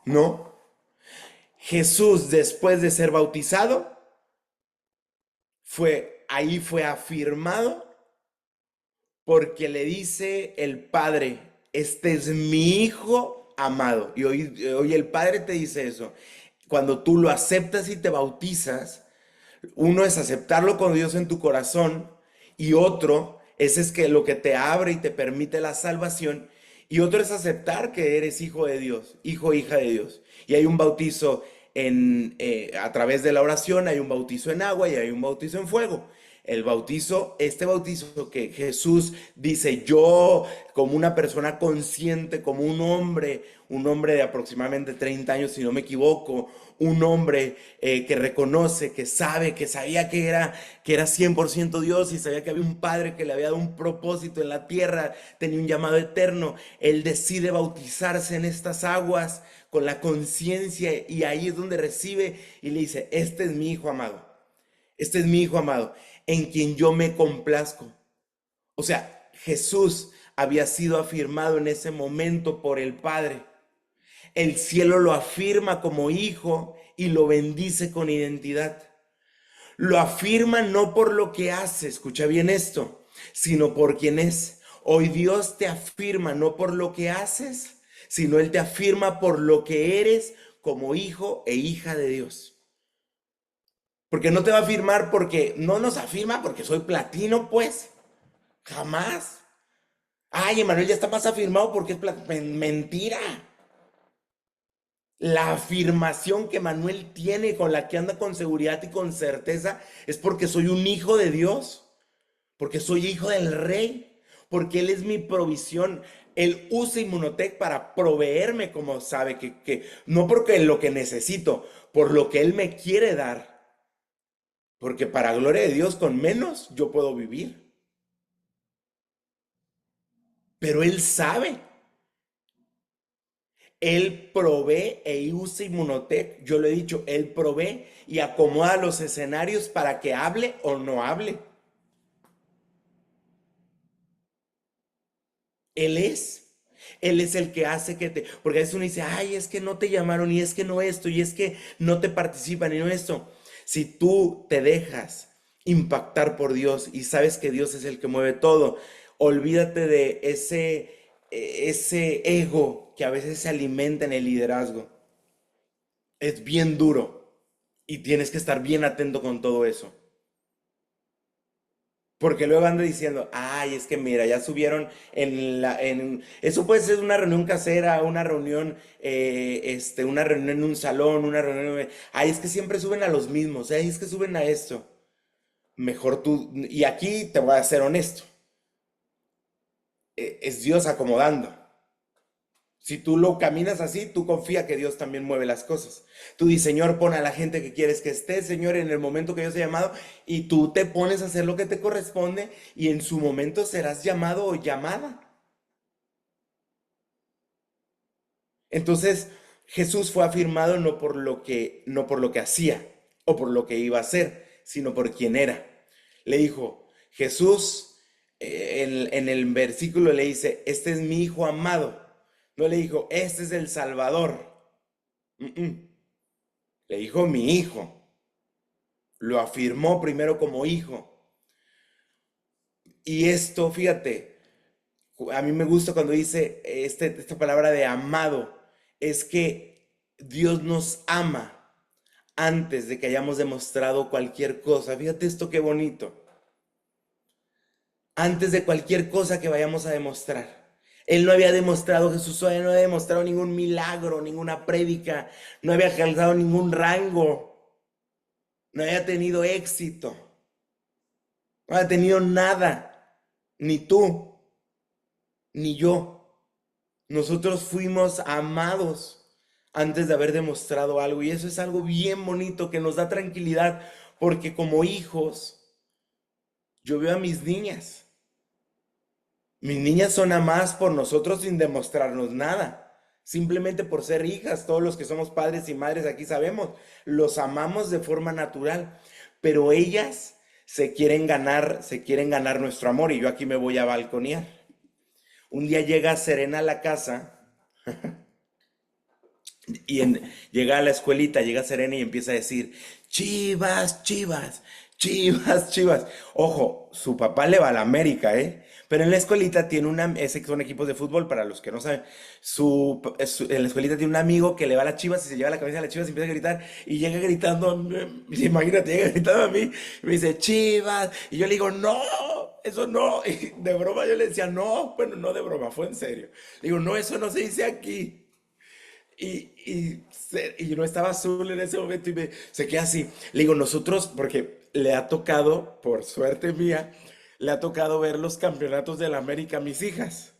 No. Jesús, después de ser bautizado, ahí fue afirmado porque le dice el Padre, este es mi Hijo amado. Y hoy el Padre te dice eso. Cuando tú lo aceptas y te bautizas, uno es aceptarlo con Dios en tu corazón y otro es que lo que te abre y te permite la salvación y otro es aceptar que eres hijo de Dios, hijo o hija de Dios. Y hay un bautizo a través de la oración, hay un bautizo en agua y hay un bautizo en fuego. El bautizo, este bautizo que Jesús dice, yo como una persona consciente, como un hombre de aproximadamente 30 años, si no me equivoco, un hombre que reconoce, que sabe, que sabía que era 100% Dios y sabía que había un Padre que le había dado un propósito en la tierra, tenía un llamado eterno. Él decide bautizarse en estas aguas con la conciencia y ahí es donde recibe y le dice, este es mi hijo amado, este es mi hijo amado, en quien yo me complazco. O sea, Jesús había sido afirmado en ese momento por el Padre. El cielo lo afirma como hijo y lo bendice con identidad. Lo afirma no por lo que hace, escucha bien esto, sino por quien es. Hoy Dios te afirma no por lo que haces, sino Él te afirma por lo que eres como hijo e hija de Dios. Porque no te va a afirmar porque no nos afirma porque soy platino, pues. Jamás. Ay, Emanuel ya está más afirmado porque es platino. Mentira. La afirmación que Manuel tiene, con la que anda con seguridad y con certeza, es porque soy un hijo de Dios, porque soy hijo del Rey, porque Él es mi provisión. Él usa Inmunotech para proveerme como sabe que no porque lo que necesito, por lo que Él me quiere dar. Porque para gloria de Dios, con menos yo puedo vivir. Pero Él sabe. Él provee e usa Inmunotech. Yo lo he dicho, Él provee y acomoda los escenarios para que hable o no hable. Él es. Él es el que hace que te... Porque a veces uno dice, ay, es que no te llamaron y es que no esto y es que no te participan y no esto. Si tú te dejas impactar por Dios y sabes que Dios es el que mueve todo, olvídate de ese ego que a veces se alimenta en el liderazgo. Es bien duro y tienes que estar bien atento con todo eso. Porque luego anda diciendo, ay, es que mira, ya subieron eso puede ser una reunión casera, una reunión en un salón, una reunión, ay, es que siempre suben a los mismos, ay, es que suben a esto. Mejor tú, y aquí te voy a ser honesto, es Dios acomodando. Si tú lo caminas así, tú confía que Dios también mueve las cosas. Tú dices, Señor, pon a la gente que quieres que esté, Señor, en el momento que Dios te ha llamado, y tú te pones a hacer lo que te corresponde, y en su momento serás llamado o llamada. Entonces, Jesús fue afirmado no por lo que hacía o por lo que iba a hacer, sino por quien era. Le dijo, Jesús, en el versículo le dice, este es mi hijo amado. No le dijo, este es el Salvador. Mm, mm. Le dijo mi hijo. Lo afirmó primero como hijo. Y esto, fíjate, a mí me gusta cuando dice esta palabra de amado. Es que Dios nos ama antes de que hayamos demostrado cualquier cosa. Fíjate esto qué bonito. Antes de cualquier cosa que vayamos a demostrar. Él no había demostrado, Jesús todavía no había demostrado ningún milagro, ninguna prédica, no había alcanzado ningún rango, no había tenido éxito, no había tenido nada, ni tú, ni yo. Nosotros fuimos amados antes de haber demostrado algo y eso es algo bien bonito que nos da tranquilidad porque como hijos, yo veo a mis niñas. Mis niñas son amadas por nosotros sin demostrarnos nada. Simplemente por ser hijas, todos los que somos padres y madres aquí sabemos, los amamos de forma natural, pero ellas se quieren ganar nuestro amor y yo aquí me voy a balconear. Un día llega Serena a la casa Llega a la escuelita, llega Serena y empieza a decir, Chivas, Chivas, Chivas, Chivas. Ojo, su papá le va a la América, ¿eh? Pero en la escuelita tiene ese que son equipos de fútbol, para los que no saben. En la escuelita tiene un amigo que le va a las Chivas y se lleva la camisa de las Chivas y empieza a gritar. Y llega gritando, imagínate, llega gritando a mí. Y me dice, Chivas. Y yo le digo, no, eso no. Y de broma yo le decía, no. Bueno, no de broma, fue en serio. Le digo, no, eso no se dice aquí. Y yo no estaba azul en ese momento y se queda así. Le digo, nosotros, porque le ha tocado, por suerte mía, le ha tocado ver los campeonatos de la América a mis hijas.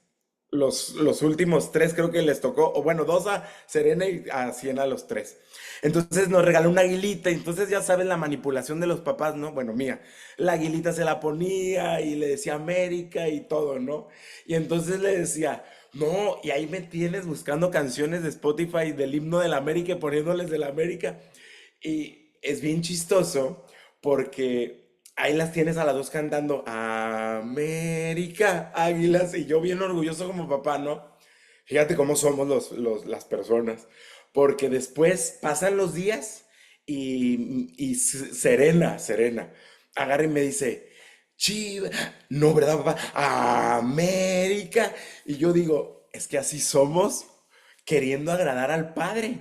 Los últimos tres creo que les tocó, o bueno, dos a Serena y a Siena a los tres. Entonces nos regaló una aguilita, y entonces ya sabes la manipulación de los papás, ¿no? Bueno, mía, la aguilita se la ponía y le decía América y todo, ¿no? Y entonces le decía, no, y ahí me tienes buscando canciones de Spotify del himno de la América y poniéndoles de la América. Y es bien chistoso porque ahí las tienes a las dos cantando América, Águilas, y yo bien orgulloso como papá, ¿no? Fíjate cómo somos las personas. Porque después pasan los días y Serena, agarra y me dice, Chiva, no, ¿verdad, papá? América. Y yo digo, es que así somos queriendo agradar al Padre.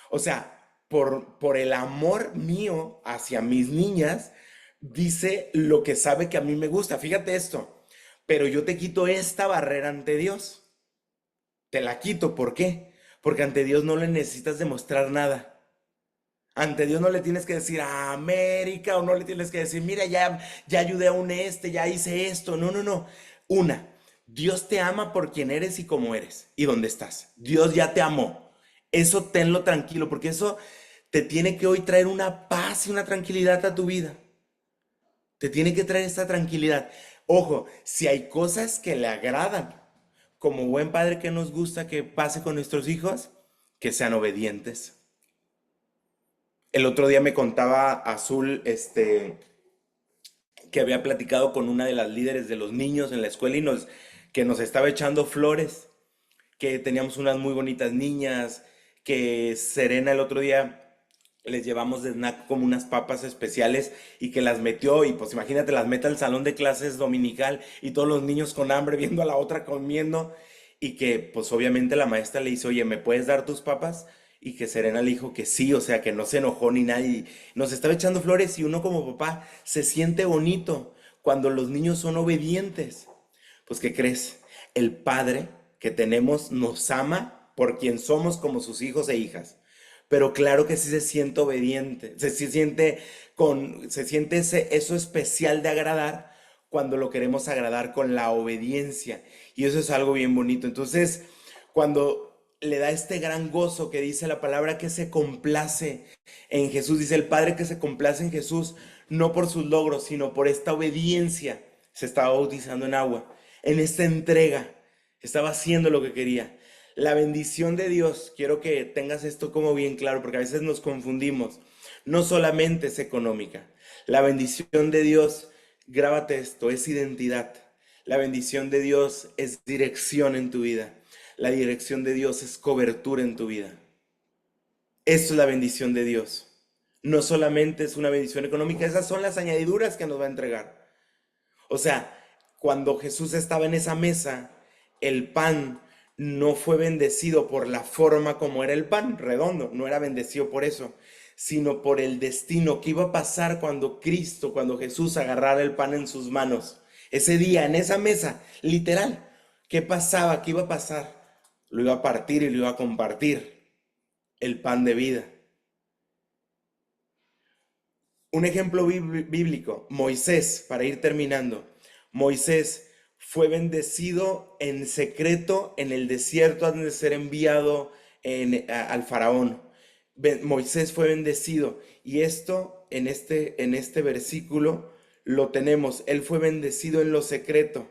O sea, por el amor mío hacia mis niñas, dice lo que sabe que a mí me gusta. Fíjate esto, pero yo te quito esta barrera ante Dios. Te la quito, ¿por qué? Porque ante Dios no le necesitas demostrar nada. Ante Dios no le tienes que decir a América o no le tienes que decir, mira, ya ayudé a un ya hice esto. No, no, no. Una, Dios te ama por quien eres y cómo eres y dónde estás. Dios ya te amó. Eso tenlo tranquilo, porque eso te tiene que hoy traer una paz y una tranquilidad a tu vida. Te tiene que traer esta tranquilidad. Ojo, si hay cosas que le agradan, como buen padre que nos gusta que pase con nuestros hijos, que sean obedientes. El otro día me contaba Azul, que había platicado con una de las líderes de los niños en la escuela que nos estaba echando flores, que teníamos unas muy bonitas niñas, que Serena el otro día les llevamos de snack como unas papas especiales y que las metió y pues imagínate, las mete al salón de clases dominical y todos los niños con hambre viendo a la otra comiendo y que pues obviamente la maestra le dice, oye, ¿me puedes dar tus papas? Y que Serena le dijo que sí, o sea, que no se enojó ni nada y nos estaba echando flores y uno como papá se siente bonito cuando los niños son obedientes. Pues, ¿qué crees? El Padre que tenemos nos ama por quien somos como sus hijos e hijas. Pero claro que sí se siente obediente, se siente eso especial de agradar cuando lo queremos agradar con la obediencia. Y eso es algo bien bonito. Entonces, cuando le da este gran gozo que dice la palabra que se complace en Jesús, dice el Padre que se complace en Jesús, no por sus logros, sino por esta obediencia. Se estaba bautizando en agua, en esta entrega, estaba haciendo lo que quería. La bendición de Dios, quiero que tengas esto como bien claro, porque a veces nos confundimos. No solamente es económica. La bendición de Dios, grábate esto, es identidad. La bendición de Dios es dirección en tu vida. La dirección de Dios es cobertura en tu vida. Esto es la bendición de Dios. No solamente es una bendición económica, esas son las añadiduras que nos va a entregar. O sea, cuando Jesús estaba en esa mesa, el pan no fue bendecido por la forma como era el pan, redondo, no era bendecido por eso, sino por el destino que iba a pasar cuando cuando Jesús agarrara el pan en sus manos. Ese día, en esa mesa, literal, ¿qué pasaba? ¿Qué iba a pasar? Lo iba a partir y lo iba a compartir, el pan de vida. Un ejemplo bíblico, Moisés, para ir terminando. Moisés fue bendecido en secreto en el desierto antes de ser enviado al faraón. Moisés fue bendecido y esto en este versículo lo tenemos. Él fue bendecido en lo secreto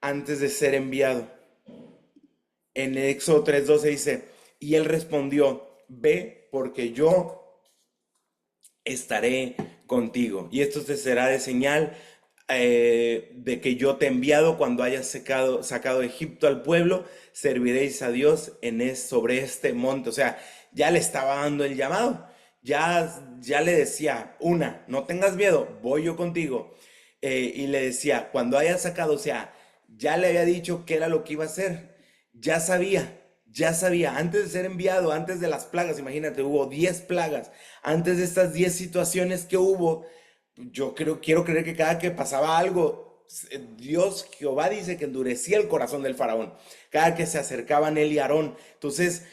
antes de ser enviado. En Éxodo 3:12 dice, y él respondió, ve porque yo estaré contigo. Y esto te será de señal. de que yo te he enviado cuando hayas sacado de Egipto al pueblo, serviréis a Dios sobre este monte. O sea, ya le estaba dando el llamado. Ya le decía, no tengas miedo, voy yo contigo. Y le decía, cuando hayas sacado, o sea, ya le había dicho qué era lo que iba a hacer. Ya sabía, antes de ser enviado, antes de las plagas, imagínate, hubo 10 plagas. Antes de estas 10 situaciones que hubo, quiero creer que cada que pasaba algo, Dios, Jehová dice que endurecía el corazón del faraón, cada que se acercaban él y Aarón. Entonces,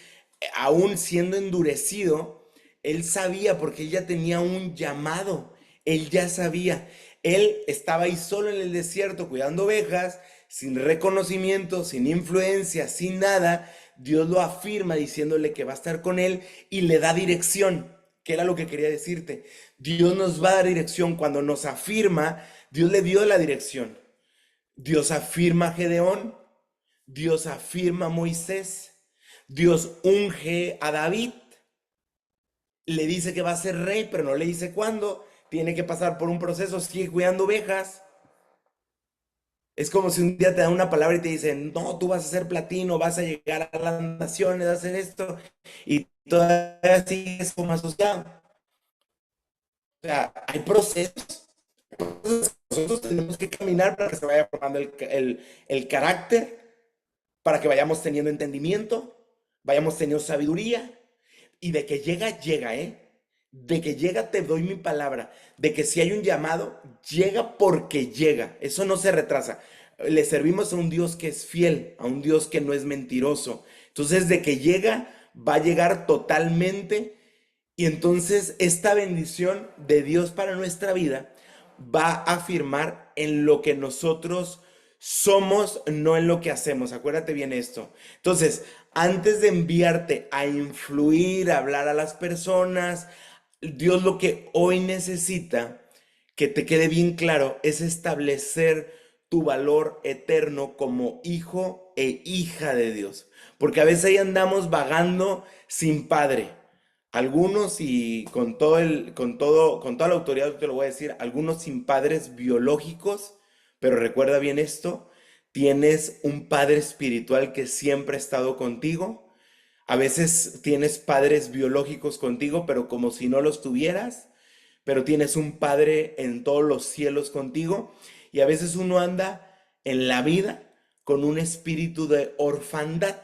aún siendo endurecido, él sabía porque él ya tenía un llamado, él ya sabía. Él estaba ahí solo en el desierto cuidando ovejas, sin reconocimiento, sin influencia, sin nada. Dios lo afirma diciéndole que va a estar con él y le da dirección, que era lo que quería decirte. Dios nos va a dar dirección cuando nos afirma. Dios le dio la dirección. Dios afirma a Gedeón, Dios afirma a Moisés, Dios unge a David, le dice que va a ser rey, pero no le dice cuándo. Tiene que pasar por un proceso, sigue cuidando ovejas. Es como si un día te dan una palabra y te dicen, no, tú vas a ser platino, vas a llegar a las naciones, vas a hacer esto, y todavía sigues como asociado. O sea, hay procesos. Nosotros tenemos que caminar para que se vaya formando el carácter, para que vayamos teniendo entendimiento, vayamos teniendo sabiduría, y de que llega, llega, ¿eh? De que llega, te doy mi palabra. De que si hay un llamado, llega porque llega. Eso no se retrasa. Le servimos a un Dios que es fiel, a un Dios que no es mentiroso. Entonces, de que llega, va a llegar totalmente. Y entonces, esta bendición de Dios para nuestra vida va a afirmar en lo que nosotros somos, no en lo que hacemos. Acuérdate bien esto. Entonces, antes de enviarte a influir, a hablar a las personas, Dios lo que hoy necesita, que te quede bien claro, es establecer tu valor eterno como hijo e hija de Dios. Porque a veces ahí andamos vagando sin padre. Algunos, y con toda la autoridad te lo voy a decir, algunos sin padres biológicos, pero recuerda bien esto, tienes un padre espiritual que siempre ha estado contigo. A veces tienes padres biológicos contigo, pero como si no los tuvieras, pero tienes un padre en todos los cielos contigo. Y a veces uno anda en la vida con un espíritu de orfandad.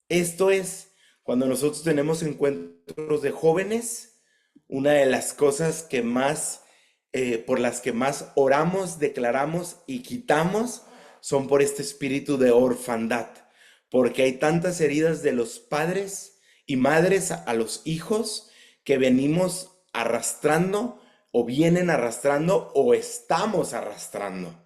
Esto es, cuando nosotros tenemos encuentros de jóvenes, una de las cosas que más, por las que más oramos, declaramos y quitamos, son por este espíritu de orfandad, porque hay tantas heridas de los padres y madres a los hijos que venimos arrastrando o vienen arrastrando o estamos arrastrando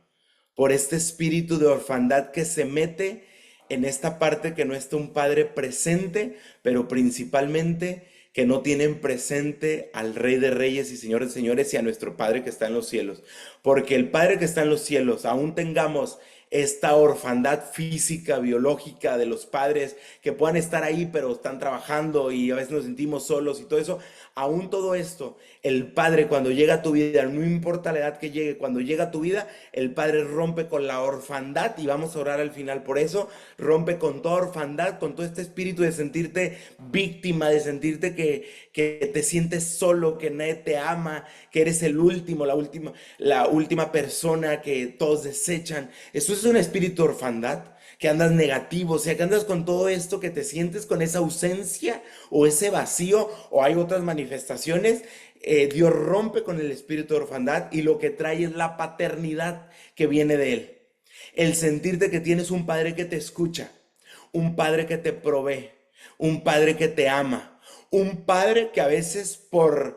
por este espíritu de orfandad que se mete en esta parte que no está un padre presente, pero principalmente que no tienen presente al Rey de Reyes y Señor de Señores y a nuestro Padre que está en los cielos. Porque el Padre que está en los cielos, aún tengamos esta orfandad física, biológica de los padres que puedan estar ahí, pero están trabajando y a veces nos sentimos solos y todo eso, aún todo esto, el Padre cuando llega a tu vida, no importa la edad que llegue, cuando llega a tu vida, el Padre rompe con la orfandad y vamos a orar al final por eso, rompe con toda orfandad, con todo este espíritu de sentirte víctima, de sentirte que te sientes solo, que nadie te ama, que eres el último, la última persona que todos desechan. Eso es un espíritu de orfandad, que andas negativo, o sea, que andas con todo esto, que te sientes con esa ausencia o ese vacío, o hay otras manifestaciones. Dios rompe con el espíritu de orfandad y lo que trae es la paternidad que viene de Él. El sentirte que tienes un padre que te escucha, un padre que te provee, un padre que te ama, un padre que a veces por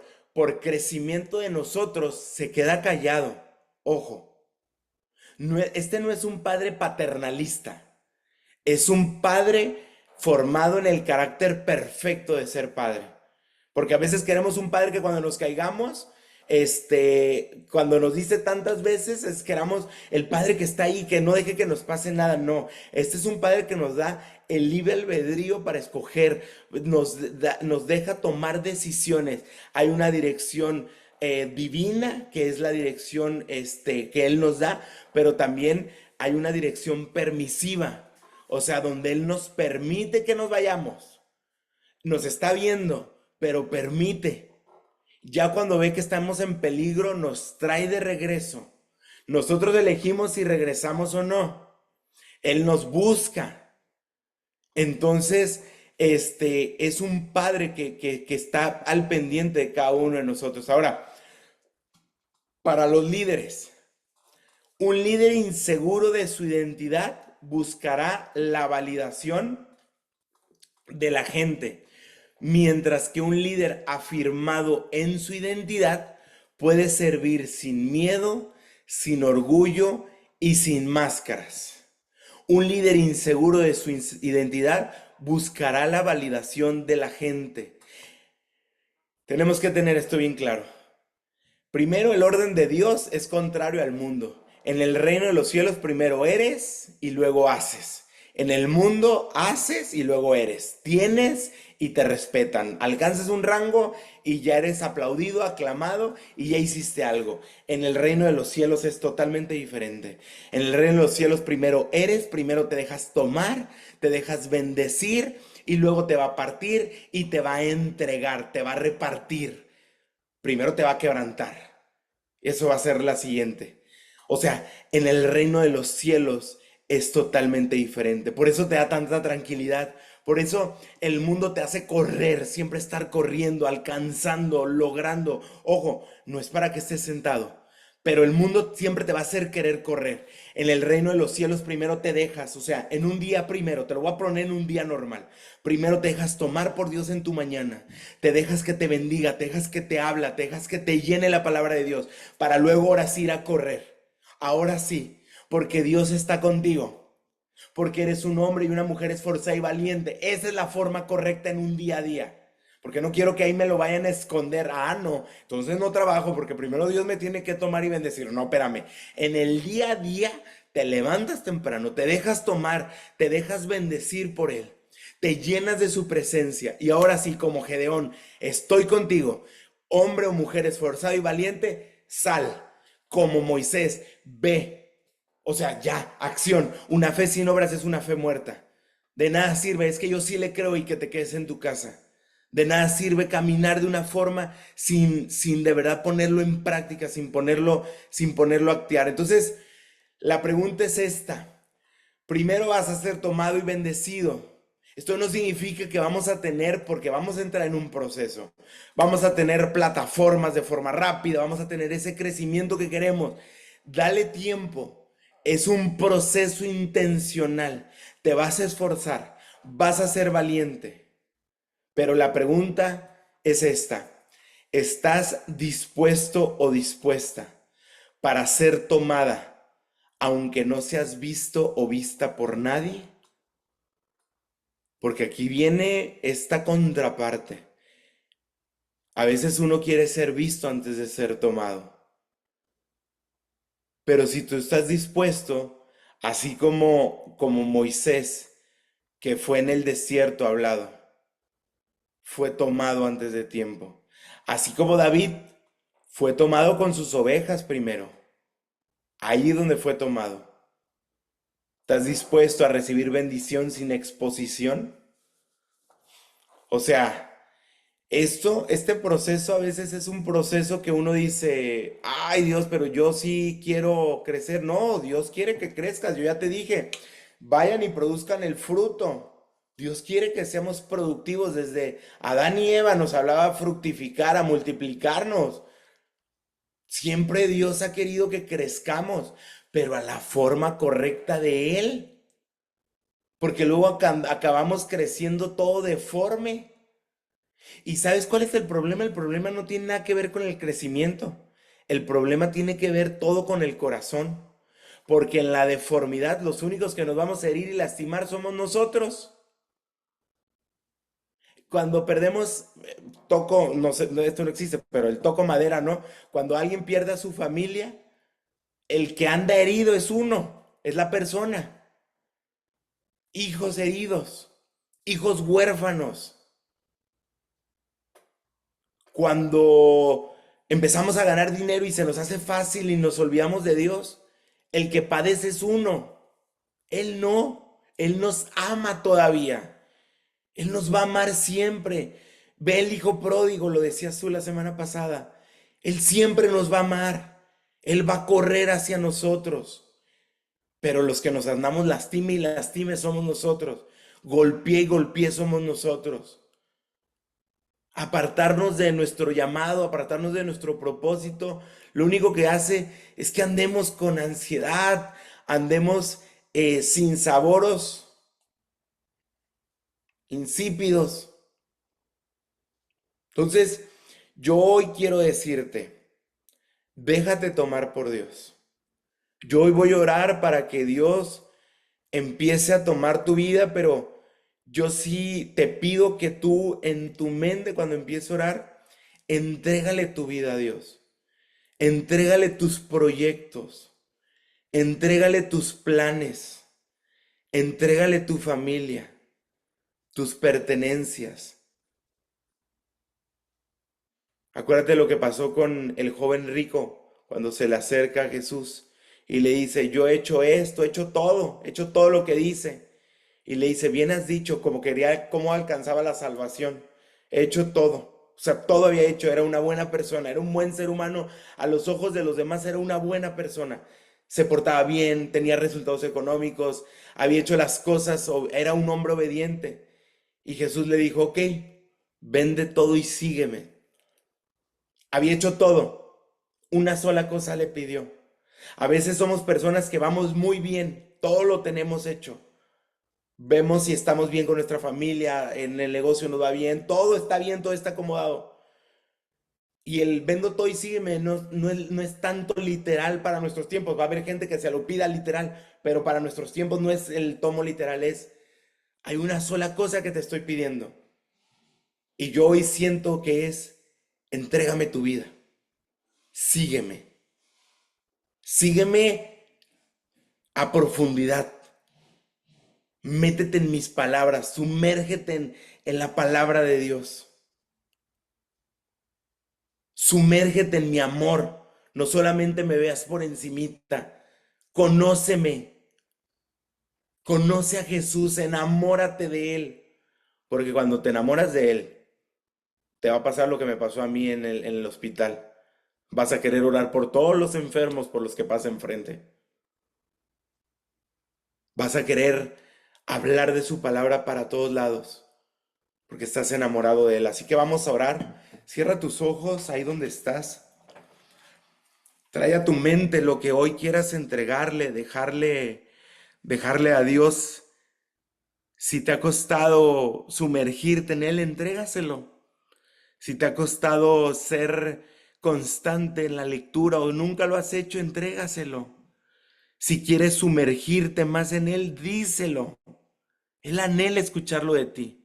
crecimiento de nosotros se queda callado. Ojo, este no es un padre paternalista. Es un padre formado en el carácter perfecto de ser padre. Porque a veces queremos un padre que cuando nos caigamos, cuando nos dice tantas veces, queramos el padre que está ahí, que no deje que nos pase nada. No, este es un padre que nos da el libre albedrío para escoger, nos deja tomar decisiones. Hay una dirección divina, que es la dirección que Él nos da, pero también hay una dirección permisiva, o sea, donde Él nos permite que nos vayamos. Nos está viendo, pero permite. Ya cuando ve que estamos en peligro, nos trae de regreso. Nosotros elegimos si regresamos o no. Él nos busca. Entonces, es un padre que está al pendiente de cada uno de nosotros. Ahora, para los líderes, un líder inseguro de su identidad buscará la validación de la gente, mientras que un líder afirmado en su identidad puede servir sin miedo, sin orgullo y sin máscaras. Un líder inseguro de su identidad buscará la validación de la gente. Tenemos que tener esto bien claro. Primero, el orden de Dios es contrario al mundo. En el reino de los cielos primero eres y luego haces. En el mundo haces y luego eres. Tienes y te respetan. Alcanzas un rango y ya eres aplaudido, aclamado y ya hiciste algo. En el reino de los cielos es totalmente diferente. En el reino de los cielos primero eres, primero te dejas tomar, te dejas bendecir y luego te va a partir y te va a entregar, te va a repartir. Primero te va a quebrantar. Eso va a ser la siguiente. O sea, en el reino de los cielos es totalmente diferente. Por eso te da tanta tranquilidad. Por eso el mundo te hace correr, siempre estar corriendo, alcanzando, logrando. Ojo, no es para que estés sentado, pero el mundo siempre te va a hacer querer correr. En el reino de los cielos primero te dejas, o sea, en un día primero, te lo voy a poner en un día normal. Primero te dejas tomar por Dios en tu mañana. Te dejas que te bendiga, te dejas que te habla, te dejas que te llene la palabra de Dios, para luego ahora sí ir a correr. Ahora sí, porque Dios está contigo. Porque eres un hombre y una mujer esforzada y valiente. Esa es la forma correcta en un día a día. Porque no quiero que ahí me lo vayan a esconder. Ah, no. Entonces no trabajo porque primero Dios me tiene que tomar y bendecir. No, espérame. En el día a día te levantas temprano, te dejas tomar, te dejas bendecir por Él. Te llenas de su presencia. Y ahora sí, como Gedeón, estoy contigo. Hombre o mujer esforzado y valiente, sal. Como Moisés, ve. O sea, ya, acción. Una fe sin obras es una fe muerta. De nada sirve, es que yo sí le creo y que te quedes en tu casa. De nada sirve caminar de una forma sin de verdad ponerlo en práctica, sin ponerlo a actear. Entonces, la pregunta es esta. Primero vas a ser tomado y bendecido. Esto no significa que vamos a tener, porque vamos a entrar en un proceso. Vamos a tener plataformas de forma rápida, vamos a tener ese crecimiento que queremos. Dale tiempo. Es un proceso intencional. Te vas a esforzar, vas a ser valiente. Pero la pregunta es esta. ¿Estás dispuesto o dispuesta para ser tomada, aunque no seas visto o vista por nadie? Porque aquí viene esta contraparte. A veces uno quiere ser visto antes de ser tomado. Pero si tú estás dispuesto, así como Moisés, que fue en el desierto hablado, fue tomado antes de tiempo. Así como David fue tomado con sus ovejas primero. Ahí donde fue tomado. ¿Estás dispuesto a recibir bendición sin exposición? O sea, este proceso a veces es un proceso que uno dice, ay Dios, pero yo sí quiero crecer. No, Dios quiere que crezcas. Yo ya te dije, vayan y produzcan el fruto. Dios quiere que seamos productivos. Desde Adán y Eva nos hablaba a fructificar, a multiplicarnos. Siempre Dios ha querido que crezcamos, pero a la forma correcta de Él. Porque luego acabamos creciendo todo deforme. ¿Y sabes cuál es el problema? El problema no tiene nada que ver con el crecimiento. El problema tiene que ver todo con el corazón. Porque en la deformidad los únicos que nos vamos a herir y lastimar somos nosotros. Cuando perdemos, toco, no sé, esto no existe, pero el toco madera, ¿no? Cuando alguien pierde a su familia, el que anda herido es uno, es la persona. Hijos heridos, hijos huérfanos. Cuando Empezamos a ganar dinero y se nos hace fácil y nos olvidamos de Dios. El que padece es uno. Él no. Él nos ama todavía. Él nos va a amar siempre. Ve el hijo pródigo, lo decías tú la semana pasada. Él siempre nos va a amar. Él va a correr hacia nosotros. Pero los que nos andamos lastime y lastime somos nosotros. Golpeé y golpeé somos nosotros. Apartarnos de nuestro llamado, apartarnos de nuestro propósito, lo único que hace es que andemos con ansiedad, andemos sin saboros, insípidos. Entonces, yo hoy quiero decirte, déjate tomar por Dios. Yo hoy voy a orar para que Dios empiece a tomar tu vida, pero yo sí te pido que tú en tu mente cuando empieces a orar, entrégale tu vida a Dios. Entrégale tus proyectos, entrégale tus planes, entrégale tu familia, tus pertenencias. Acuérdate lo que pasó con el joven rico cuando se le acerca a Jesús y le dice, yo he hecho esto, he hecho todo lo que dice. Y le dice, bien has dicho, como quería, cómo alcanzaba la salvación. He hecho todo. O sea, todo había hecho. Era una buena persona, era un buen ser humano. A los ojos de los demás era una buena persona. Se portaba bien, tenía resultados económicos, había hecho las cosas, era un hombre obediente. Y Jesús le dijo, ok, vende todo y sígueme. Había hecho todo. Una sola cosa le pidió. A veces somos personas que vamos muy bien, todo lo tenemos hecho. Vemos si estamos bien con nuestra familia, en el negocio nos va bien, todo está acomodado. Y el vendo todo y sígueme no es tanto literal para nuestros tiempos. Va a haber gente que se lo pida literal, pero para nuestros tiempos no es el tomo literal, hay una sola cosa que te estoy pidiendo. Y yo hoy siento que es, entrégame tu vida, sígueme, sígueme a profundidad. Métete en mis palabras, sumérgete en la palabra de Dios. Sumérgete en mi amor. No solamente me veas por encimita. Conóceme. Conoce a Jesús, enamórate de Él. Porque cuando te enamoras de Él, te va a pasar lo que me pasó a mí en el hospital. Vas a querer orar por todos los enfermos por los que pasa enfrente. Vas a querer hablar de su palabra para todos lados. Porque estás enamorado de Él. Así que vamos a orar. Cierra tus ojos ahí donde estás. Trae a tu mente lo que hoy quieras entregarle, dejarle a Dios. Si te ha costado sumergirte en Él, entrégaselo. Si te ha costado ser constante en la lectura o nunca lo has hecho, entrégaselo. Si quieres sumergirte más en Él, díselo. Él anhela escucharlo de ti.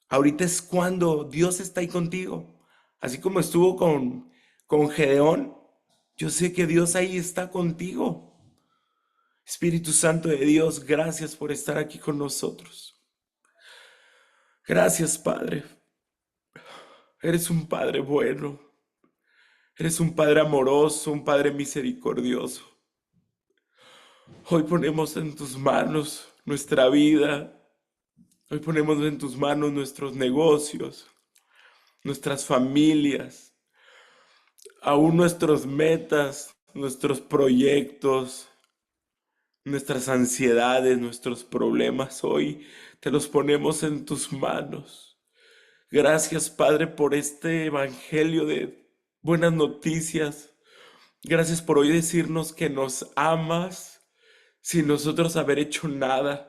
Ahorita es cuando Dios está ahí contigo. Así como estuvo con Gedeón, yo sé que Dios ahí está contigo. Espíritu Santo de Dios, gracias por estar aquí con nosotros. Gracias, Padre. Eres un Padre bueno. Eres un Padre amoroso, un Padre misericordioso. Hoy ponemos en tus manos nuestra vida. Hoy ponemos en tus manos nuestros negocios, nuestras familias, aún nuestras metas, nuestros proyectos, nuestras ansiedades, nuestros problemas. Hoy te los ponemos en tus manos. Gracias, Padre, por este evangelio de buenas noticias. Gracias por hoy decirnos que nos amas sin nosotros haber hecho nada.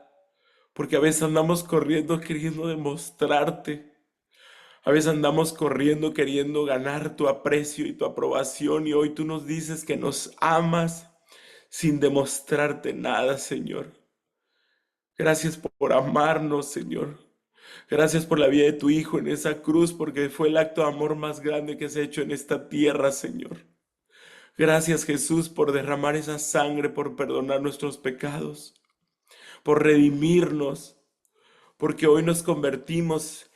Porque a veces andamos corriendo queriendo demostrarte. A veces andamos corriendo queriendo ganar tu aprecio y tu aprobación. Y hoy tú nos dices que nos amas sin demostrarte nada, Señor. Gracias por amarnos, Señor. Gracias por la vida de tu Hijo en esa cruz, porque fue el acto de amor más grande que se ha hecho en esta tierra, Señor. Gracias, Jesús, por derramar esa sangre, por perdonar nuestros pecados, por redimirnos, porque hoy nos convertimos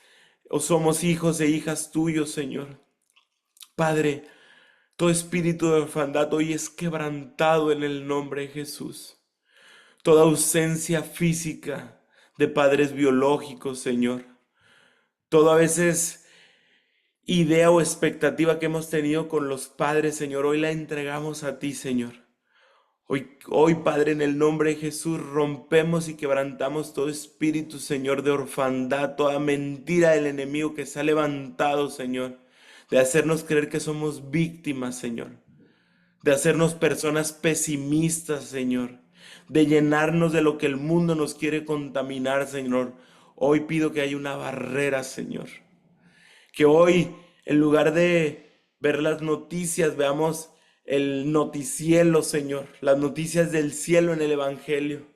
o somos hijos e hijas tuyos, Señor. Padre, Todo espíritu de orfandad hoy es quebrantado en el nombre de Jesús. Toda ausencia física de padres biológicos, Señor. Toda a veces idea o expectativa que hemos tenido con los padres, Señor, hoy la entregamos a ti, Señor. Hoy, Padre, en el nombre de Jesús, rompemos y quebrantamos todo espíritu, Señor, de orfandad, toda mentira del enemigo que se ha levantado, Señor, de hacernos creer que somos víctimas, Señor, de hacernos personas pesimistas, Señor, de llenarnos de lo que el mundo nos quiere contaminar, Señor. Hoy pido que haya una barrera, Señor. Que hoy, en lugar de ver las noticias, veamos el noticielo, Señor, las noticias del cielo en el Evangelio.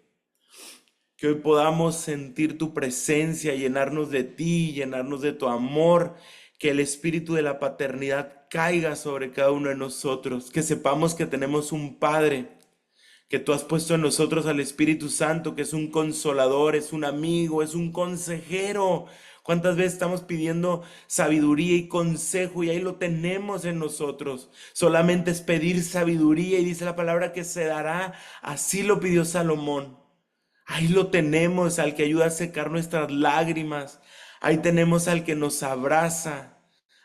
Que hoy podamos sentir tu presencia, llenarnos de ti, llenarnos de tu amor, que el espíritu de la paternidad caiga sobre cada uno de nosotros, que sepamos que tenemos un Padre, que tú has puesto en nosotros al Espíritu Santo, que es un consolador, es un amigo, es un consejero. ¿Cuántas veces estamos pidiendo sabiduría y consejo y ahí lo tenemos en nosotros? Solamente es pedir sabiduría y dice la palabra que se dará. Así lo pidió Salomón. Ahí lo tenemos al que ayuda a secar nuestras lágrimas. Ahí tenemos al que nos abraza,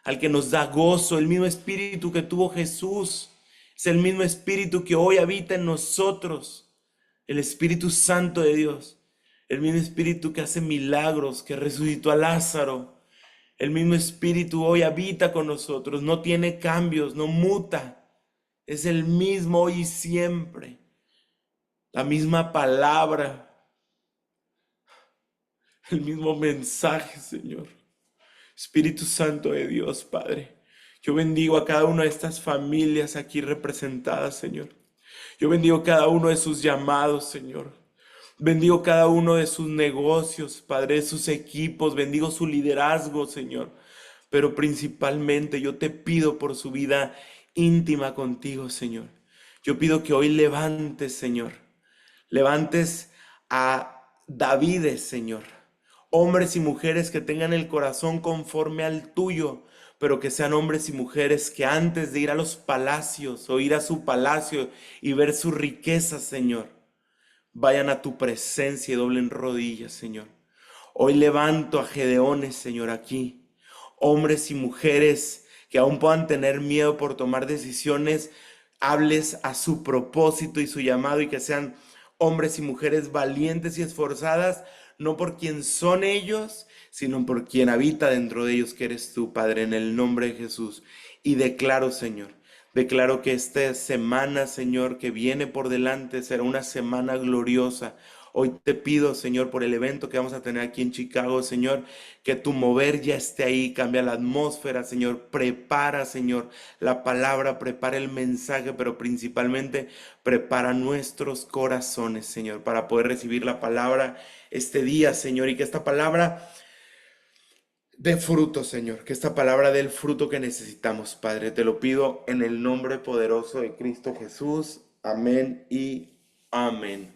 al que nos da gozo, el mismo espíritu que tuvo Jesús. Es el mismo espíritu que hoy habita en nosotros, el Espíritu Santo de Dios. El mismo espíritu que hace milagros, que resucitó a Lázaro. El mismo espíritu hoy habita con nosotros, no tiene cambios, no muta. Es el mismo hoy y siempre. La misma palabra, el mismo mensaje, Señor. Espíritu Santo de Dios, Padre. Yo bendigo a cada una de estas familias aquí representadas, Señor. Yo bendigo cada uno de sus llamados, Señor. Bendigo cada uno de sus negocios, Padre, de sus equipos. Bendigo su liderazgo, Señor. Pero principalmente yo te pido por su vida íntima contigo, Señor. Yo pido que hoy levantes, Señor. Levantes a Davides, Señor. Hombres y mujeres que tengan el corazón conforme al tuyo, pero que sean hombres y mujeres que antes de ir a los palacios o ir a su palacio y ver sus riquezas, Señor, vayan a tu presencia y doblen rodillas, Señor. Hoy levanto a Gedeones, Señor, aquí. Hombres y mujeres que aún puedan tener miedo por tomar decisiones, hables a su propósito y su llamado y que sean hombres y mujeres valientes y esforzadas, no por quien son ellos, sino por quien habita dentro de ellos, que eres tú, Padre, en el nombre de Jesús. Y declaro, Señor, declaro que esta semana, Señor, que viene por delante, será una semana gloriosa. Hoy te pido, Señor, por el evento que vamos a tener aquí en Chicago, Señor, que tu mover ya esté ahí, cambia la atmósfera, Señor, prepara, Señor, la palabra, prepara el mensaje, pero principalmente prepara nuestros corazones, Señor, para poder recibir la palabra este día, Señor, y que esta palabra dé fruto, Señor, que esta palabra dé el fruto que necesitamos, Padre. Te lo pido en el nombre poderoso de Cristo Jesús. Amén y amén.